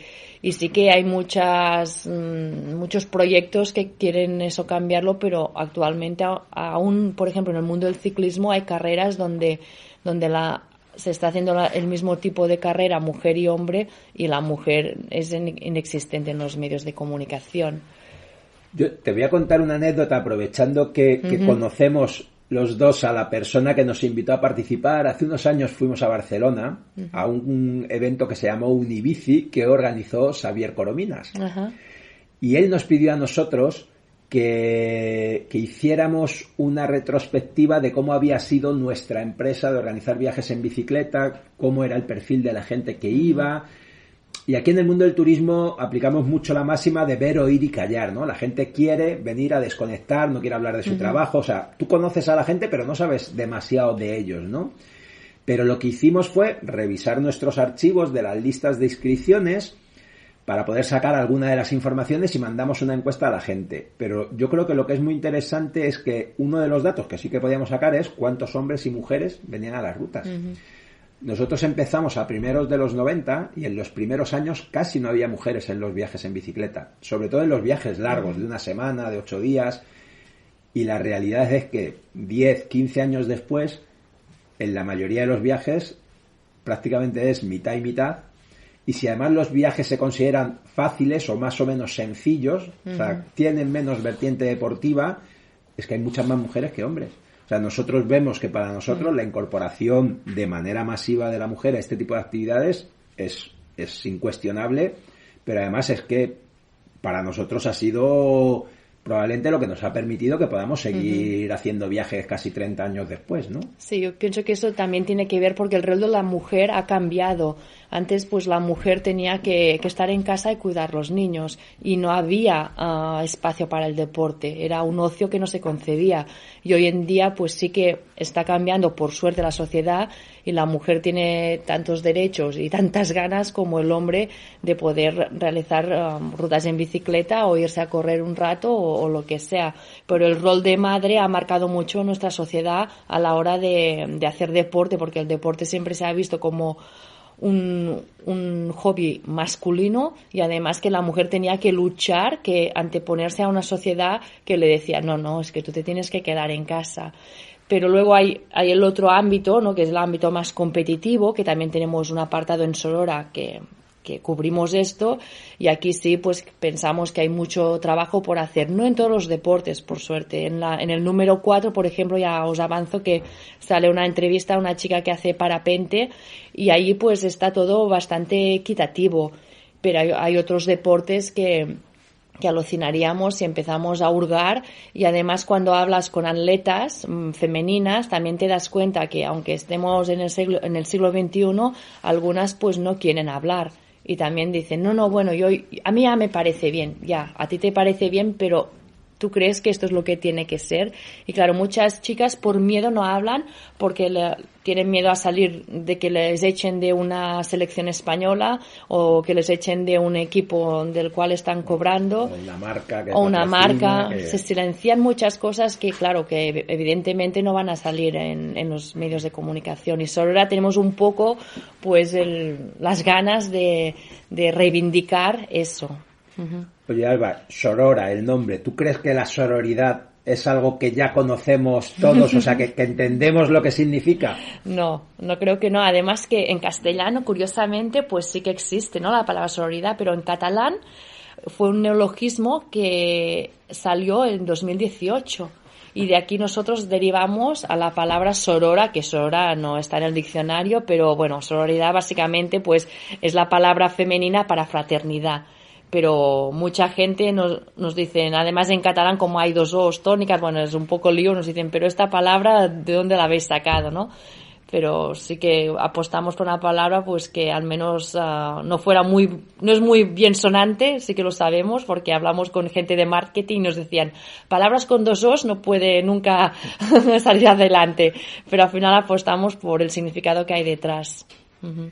sí que hay muchos proyectos que quieren eso cambiarlo, pero actualmente aún, por ejemplo, en el mundo del ciclismo hay carreras donde se está haciendo el mismo tipo de carrera, mujer y hombre, y la mujer es inexistente en los medios de comunicación. Yo te voy a contar una anécdota, aprovechando que conocemos los dos a la persona que nos invitó a participar. Hace unos años fuimos a Barcelona a un evento que se llamó Unibici, que organizó Xavier Corominas. Y él nos pidió a nosotros que hiciéramos una retrospectiva de cómo había sido nuestra empresa de organizar viajes en bicicleta, cómo era el perfil de la gente que iba. Y aquí en el mundo del turismo aplicamos mucho la máxima de ver, oír y callar, ¿no? La gente quiere venir a desconectar, no quiere hablar de su trabajo. O sea, tú conoces a la gente, pero no sabes demasiado de ellos, ¿no? Pero lo que hicimos fue revisar nuestros archivos de las listas de inscripciones para poder sacar alguna de las informaciones y mandamos una encuesta a la gente. Pero yo creo que lo que es muy interesante es que uno de los datos que sí que podíamos sacar es cuántos hombres y mujeres venían a las rutas. Nosotros empezamos a primeros de los 90 y en los primeros años casi no había mujeres en los viajes en bicicleta, sobre todo en los viajes largos, de una semana, de 8 días, y la realidad es que 10, 15 años después, en la mayoría de los viajes prácticamente es mitad y mitad, y si además los viajes se consideran fáciles o más o menos sencillos, o sea, tienen menos vertiente deportiva, es que hay muchas más mujeres que hombres. O sea, nosotros vemos que para nosotros la incorporación de manera masiva de la mujer a este tipo de actividades es incuestionable, pero además es que para nosotros ha sido probablemente lo que nos ha permitido que podamos seguir haciendo viajes casi 30 años después, ¿no? Sí, yo pienso que eso también tiene que ver porque el rol de la mujer ha cambiado. Antes, pues la mujer tenía que estar en casa y cuidar los niños y no había espacio para el deporte. Era un ocio que no se concebía. Y hoy en día, pues sí que está cambiando, por suerte, la sociedad y la mujer tiene tantos derechos y tantas ganas como el hombre de poder realizar rutas en bicicleta o irse a correr un rato o lo que sea. Pero el rol de madre ha marcado mucho nuestra sociedad a la hora de hacer deporte, porque el deporte siempre se ha visto como un hobby masculino y además que la mujer tenía que luchar, que anteponerse a una sociedad que le decía no, es que tú te tienes que quedar en casa. Pero luego hay el otro ámbito, ¿no? Que es el ámbito más competitivo, que también tenemos un apartado en Sorora que cubrimos esto, y aquí sí pues pensamos que hay mucho trabajo por hacer, no en todos los deportes, por suerte. En el número 4, por ejemplo, ya os avanzo que sale una entrevista a una chica que hace parapente y ahí pues está todo bastante equitativo, pero hay otros deportes que alucinaríamos si empezamos a hurgar, y además cuando hablas con atletas femeninas también te das cuenta que aunque estemos en el siglo XXI, algunas pues no quieren hablar. Y también dicen, no, bueno, a mí ya me parece bien, ya, a ti te parece bien, pero ¿tú crees que esto es lo que tiene que ser? Y claro, muchas chicas por miedo no hablan porque tienen miedo a salir de que les echen de una selección española o que les echen de un equipo del cual están cobrando. O una marca. Se silencian muchas cosas que, claro, que evidentemente no van a salir en los medios de comunicación. Y solo ahora tenemos un poco, pues, las ganas de reivindicar eso. Uh-huh. Oye, Alba, Sorora, el nombre, ¿tú crees que la sororidad es algo que ya conocemos todos, o sea, que entendemos lo que significa? No creo que no. Además que en castellano, curiosamente, pues sí que existe, ¿no?, la palabra sororidad, pero en catalán fue un neologismo que salió en 2018. Y de aquí nosotros derivamos a la palabra sorora, que sorora no está en el diccionario, pero bueno, sororidad básicamente pues es la palabra femenina para fraternidad. Pero mucha gente nos dicen, además en catalán como hay dos O's tónicas, bueno, es un poco lío, nos dicen, pero esta palabra, ¿de dónde la habéis sacado, no? Pero sí que apostamos por una palabra pues que al menos no es muy bien sonante, sí que lo sabemos, porque hablamos con gente de marketing y nos decían, palabras con dos O's no puede nunca salir adelante, pero al final apostamos por el significado que hay detrás. Uh-huh.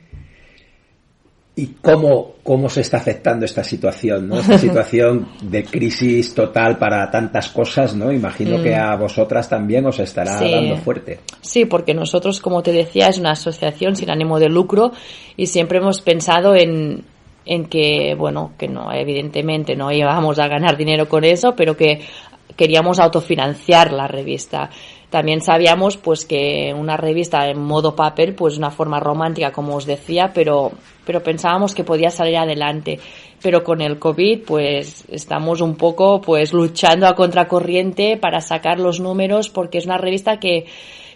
¿Y cómo se está afectando esta situación, ¿no? Esta situación de crisis total para tantas cosas, ¿no? Imagino que a vosotras también os estará dando fuerte. Sí, porque nosotros, como te decía, es una asociación sin ánimo de lucro y siempre hemos pensado en que, bueno, que no, evidentemente no íbamos a ganar dinero con eso, pero que queríamos autofinanciar la revista. También sabíamos pues que una revista en modo papel, pues una forma romántica, como os decía, pero pensábamos que podía salir adelante. Pero con el COVID pues estamos un poco pues luchando a contracorriente para sacar los números, porque es una revista que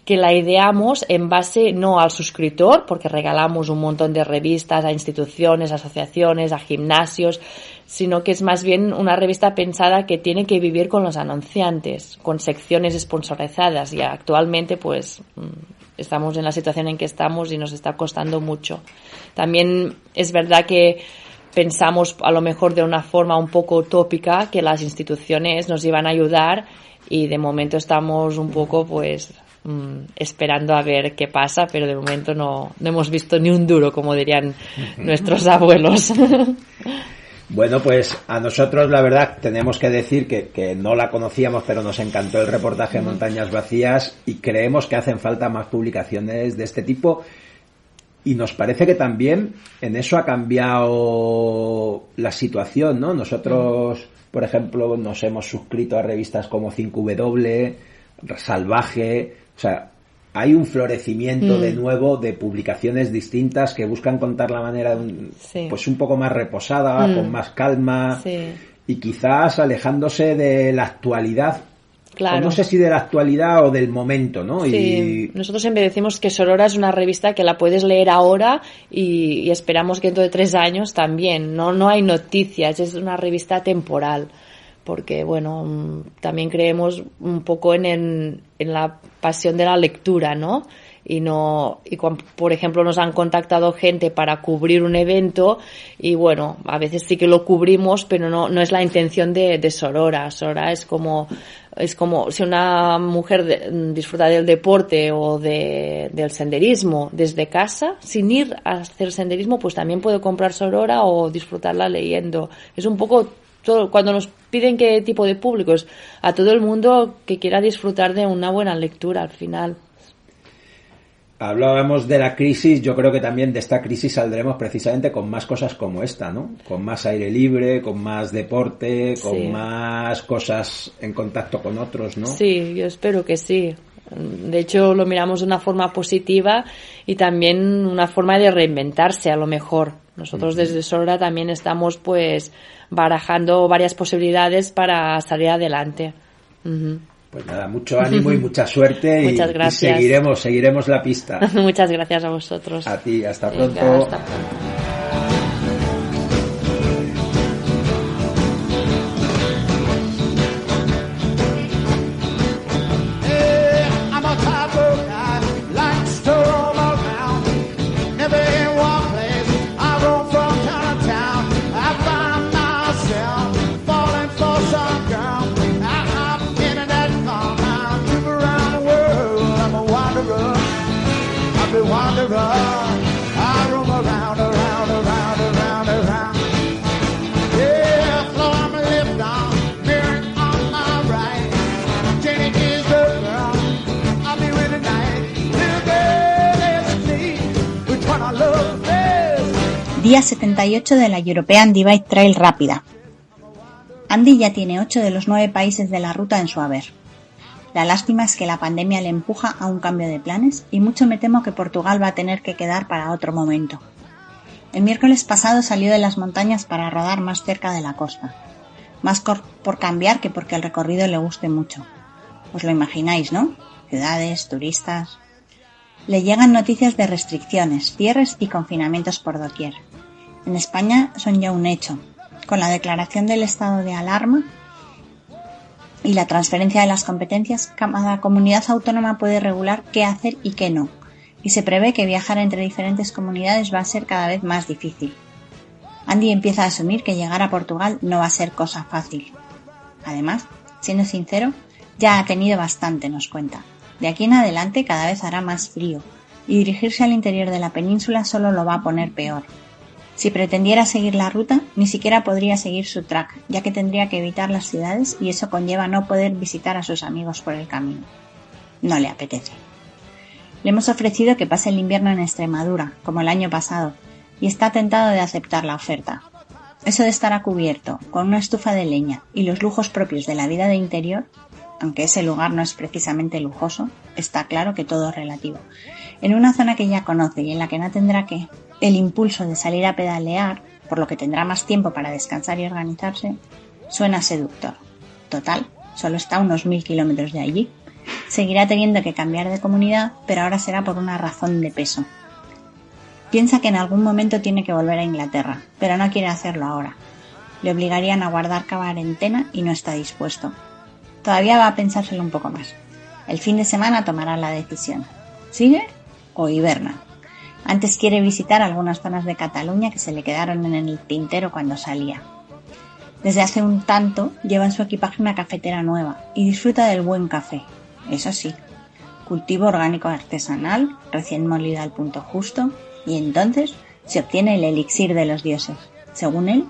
la ideamos en base no al suscriptor, porque regalamos un montón de revistas a instituciones, asociaciones, a gimnasios, sino que es más bien una revista pensada que tiene que vivir con los anunciantes, con secciones sponsorizadas, y actualmente pues estamos en la situación en que estamos y nos está costando mucho. También es verdad que pensamos a lo mejor de una forma un poco utópica que las instituciones nos iban a ayudar, y de momento estamos un poco pues esperando a ver qué pasa, pero de momento no hemos visto ni un duro, como dirían nuestros abuelos. Bueno, pues a nosotros la verdad tenemos que decir que no la conocíamos, pero nos encantó el reportaje de Montañas Vacías y creemos que hacen falta más publicaciones de este tipo, y nos parece que también en eso ha cambiado la situación, ¿no? Nosotros, por ejemplo, nos hemos suscrito a revistas como 5W, Salvaje, o sea, hay un florecimiento de nuevo de publicaciones distintas que buscan contar la manera pues un poco más reposada, con más calma, y quizás alejándose de la actualidad. Claro. O no sé si de la actualidad o del momento, ¿no? Sí. Nosotros siempre decimos que Sorora es una revista que la puedes leer ahora y esperamos que dentro de 3 años también. No hay noticias, es una revista temporal. porque bueno, también creemos un poco en la pasión de la lectura, ¿no? Y cuando, por ejemplo, nos han contactado gente para cubrir un evento y bueno, a veces sí que lo cubrimos, pero no es la intención de Sorora. Sorora es como si una mujer disfruta del deporte o del senderismo desde casa, sin ir a hacer senderismo, pues también puede comprar Sorora o disfrutarla leyendo. Es un poco todo, cuando nos piden qué tipo de públicos, a todo el mundo que quiera disfrutar de una buena lectura al final. Hablábamos de la crisis, yo creo que también de esta crisis saldremos precisamente con más cosas como esta, ¿no? Con más aire libre, con más deporte, con más cosas en contacto con otros, ¿no? Sí, yo espero que sí. De hecho, lo miramos de una forma positiva y también una forma de reinventarse, a lo mejor. Nosotros desde Sorora también estamos pues barajando varias posibilidades para salir adelante. Pues nada, mucho ánimo y mucha suerte. Muchas gracias. Y seguiremos la pista. Muchas gracias a vosotros. A ti, hasta pronto. Venga, hasta pronto. Día 78 de la European Divide Trail Rápida. Andy ya tiene 8 de los 9 países de la ruta en su haber. La lástima es que la pandemia le empuja a un cambio de planes y mucho me temo que Portugal va a tener que quedar para otro momento. El miércoles pasado salió de las montañas para rodar más cerca de la costa. Más por cambiar que porque el recorrido le guste mucho. Os lo imagináis, ¿no? Ciudades, turistas. Le llegan noticias de restricciones, cierres y confinamientos por doquier. En España son ya un hecho. Con la declaración del estado de alarma y la transferencia de las competencias, cada comunidad autónoma puede regular qué hacer y qué no. Y se prevé que viajar entre diferentes comunidades va a ser cada vez más difícil. Andy empieza a asumir que llegar a Portugal no va a ser cosa fácil. Además, siendo sincero, ya ha tenido bastante, nos cuenta. De aquí en adelante cada vez hará más frío y dirigirse al interior de la península solo lo va a poner peor. Si pretendiera seguir la ruta, ni siquiera podría seguir su track, ya que tendría que evitar las ciudades y eso conlleva no poder visitar a sus amigos por el camino. No le apetece. Le hemos ofrecido que pase el invierno en Extremadura, como el año pasado, y está tentado de aceptar la oferta. Eso de estar a cubierto, con una estufa de leña y los lujos propios de la vida de interior, aunque ese lugar no es precisamente lujoso, está claro que todo es relativo. En una zona que ya conoce y en la que no tendrá el impulso de salir a pedalear, por lo que tendrá más tiempo para descansar y organizarse, suena seductor. Total, solo está a unos 1000 kilómetros de allí. Seguirá teniendo que cambiar de comunidad, pero ahora será por una razón de peso. Piensa que en algún momento tiene que volver a Inglaterra, pero no quiere hacerlo ahora. Le obligarían a guardar cuarentena y no está dispuesto. Todavía va a pensárselo un poco más. El fin de semana tomará la decisión. ¿Sigue o hiberna? Antes quiere visitar algunas zonas de Cataluña que se le quedaron en el tintero cuando salía. Desde hace un tanto lleva en su equipaje una cafetera nueva y disfruta del buen café. Eso sí, cultivo orgánico artesanal, recién molida al punto justo, y entonces se obtiene el elixir de los dioses. Según él,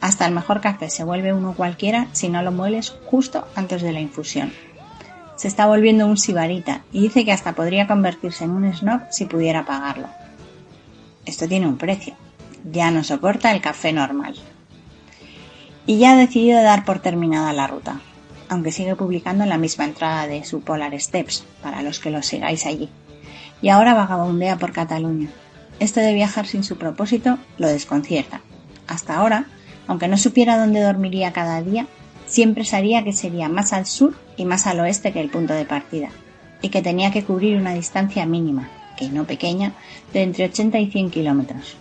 hasta el mejor café se vuelve uno cualquiera si no lo mueles justo antes de la infusión. Se está volviendo un sibarita y dice que hasta podría convertirse en un snob si pudiera pagarlo. Esto tiene un precio. Ya no soporta el café normal. Y ya ha decidido dar por terminada la ruta, aunque sigue publicando en la misma entrada de su Polar Steps, para los que lo sigáis allí. Y ahora vagabundea por Cataluña. Esto de viajar sin su propósito lo desconcierta. Hasta ahora, aunque no supiera dónde dormiría cada día, siempre sabía que sería más al sur y más al oeste que el punto de partida, y que tenía que cubrir una distancia mínima, que no pequeña, de entre 80 y 100 kilómetros.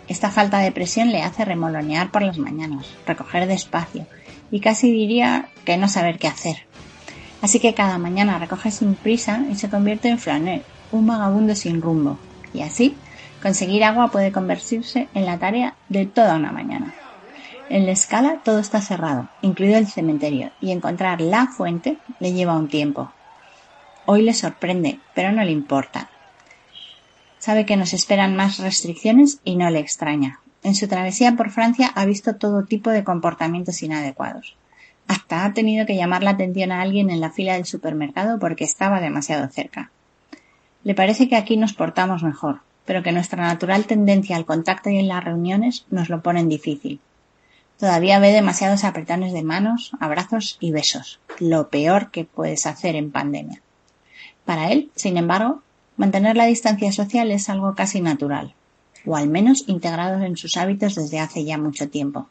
Esta falta de presión le hace remolonear por las mañanas, recoger despacio y casi diría que no saber qué hacer. Así que cada mañana recoge sin prisa y se convierte en flaneur, un vagabundo sin rumbo. Y así, conseguir agua puede convertirse en la tarea de toda una mañana. En la escala todo está cerrado, incluido el cementerio, y encontrar la fuente le lleva un tiempo. Hoy le sorprende, pero no le importa. Sabe que nos esperan más restricciones y no le extraña. En su travesía por Francia ha visto todo tipo de comportamientos inadecuados. Hasta ha tenido que llamar la atención a alguien en la fila del supermercado porque estaba demasiado cerca. Le parece que aquí nos portamos mejor, pero que nuestra natural tendencia al contacto y en las reuniones nos lo ponen difícil. Todavía ve demasiados apretones de manos, abrazos y besos, lo peor que puedes hacer en pandemia. Para él, sin embargo, mantener la distancia social es algo casi natural, o al menos integrado en sus hábitos desde hace ya mucho tiempo.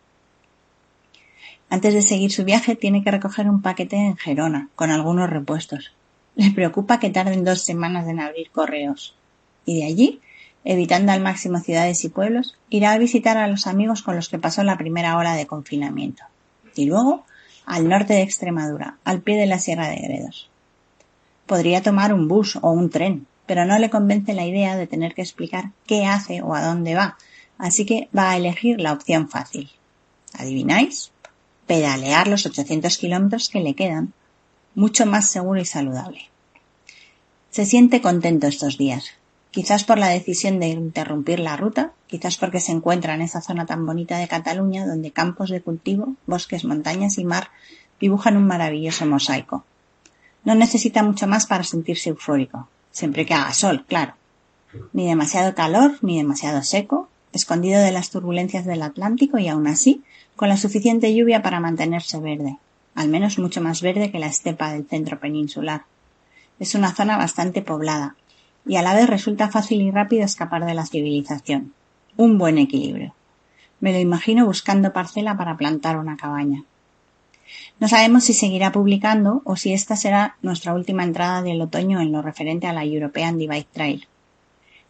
Antes de seguir su viaje tiene que recoger un paquete en Gerona, con algunos repuestos. Le preocupa que tarden 2 semanas en abrir correos. Y de allí, evitando al máximo ciudades y pueblos, irá a visitar a los amigos con los que pasó la primera hora de confinamiento. Y luego, al norte de Extremadura, al pie de la Sierra de Gredos. Podría tomar un bus o un tren, pero no le convence la idea de tener que explicar qué hace o a dónde va, así que va a elegir la opción fácil. ¿Adivináis? Pedalear los 800 kilómetros que le quedan, mucho más seguro y saludable. Se siente contento estos días, quizás por la decisión de interrumpir la ruta, quizás porque se encuentra en esa zona tan bonita de Cataluña donde campos de cultivo, bosques, montañas y mar dibujan un maravilloso mosaico. No necesita mucho más para sentirse eufórico, siempre que haga sol, claro. Ni demasiado calor, ni demasiado seco, escondido de las turbulencias del Atlántico y aún así, con la suficiente lluvia para mantenerse verde, al menos mucho más verde que la estepa del centro peninsular. Es una zona bastante poblada, y a la vez resulta fácil y rápido escapar de la civilización. Un buen equilibrio. Me lo imagino buscando parcela para plantar una cabaña. No sabemos si seguirá publicando o si esta será nuestra última entrada del otoño en lo referente a la European Divide Trail.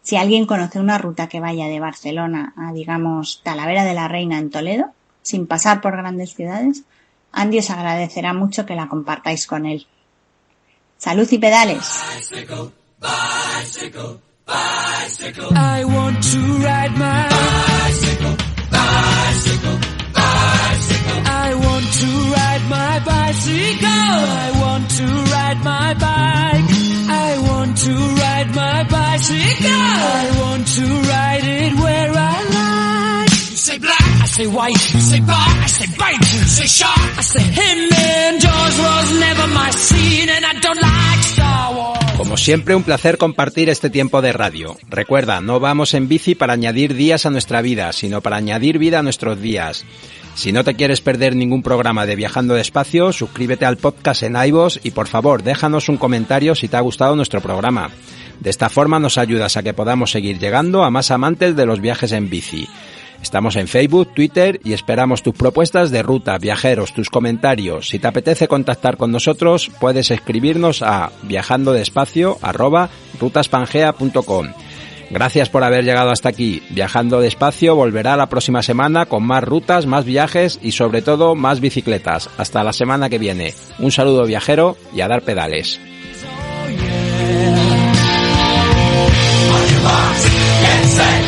Si alguien conoce una ruta que vaya de Barcelona a, digamos, Talavera de la Reina en Toledo, sin pasar por grandes ciudades, Andy os agradecerá mucho que la compartáis con él. ¡Salud y pedales! Bicycle, bicycle, bicycle. I want to ride my bicycle, bicycle, bicycle. I want to ride my bicycle. I want to ride my bike. I want to ride my bicycle. I want to ride it where I like. You say black, I say white. You say bar, I say bite. You say shark, I say him. And Jaws was never my scene, and I don't like Star Wars. Como siempre, un placer compartir este tiempo de radio. Recuerda, no vamos en bici para añadir días a nuestra vida, sino para añadir vida a nuestros días. Si no te quieres perder ningún programa de Viajando Despacio, suscríbete al podcast en iVoox y por favor, déjanos un comentario si te ha gustado nuestro programa. De esta forma nos ayudas a que podamos seguir llegando a más amantes de los viajes en bici. Estamos en Facebook, Twitter y esperamos tus propuestas de ruta, viajeros, tus comentarios. Si te apetece contactar con nosotros, puedes escribirnos a viajandodespacio@rutaspangea.com. Gracias por haber llegado hasta aquí. Viajando Despacio volverá la próxima semana con más rutas, más viajes y sobre todo más bicicletas. Hasta la semana que viene. Un saludo viajero y a dar pedales. On your marks, get set.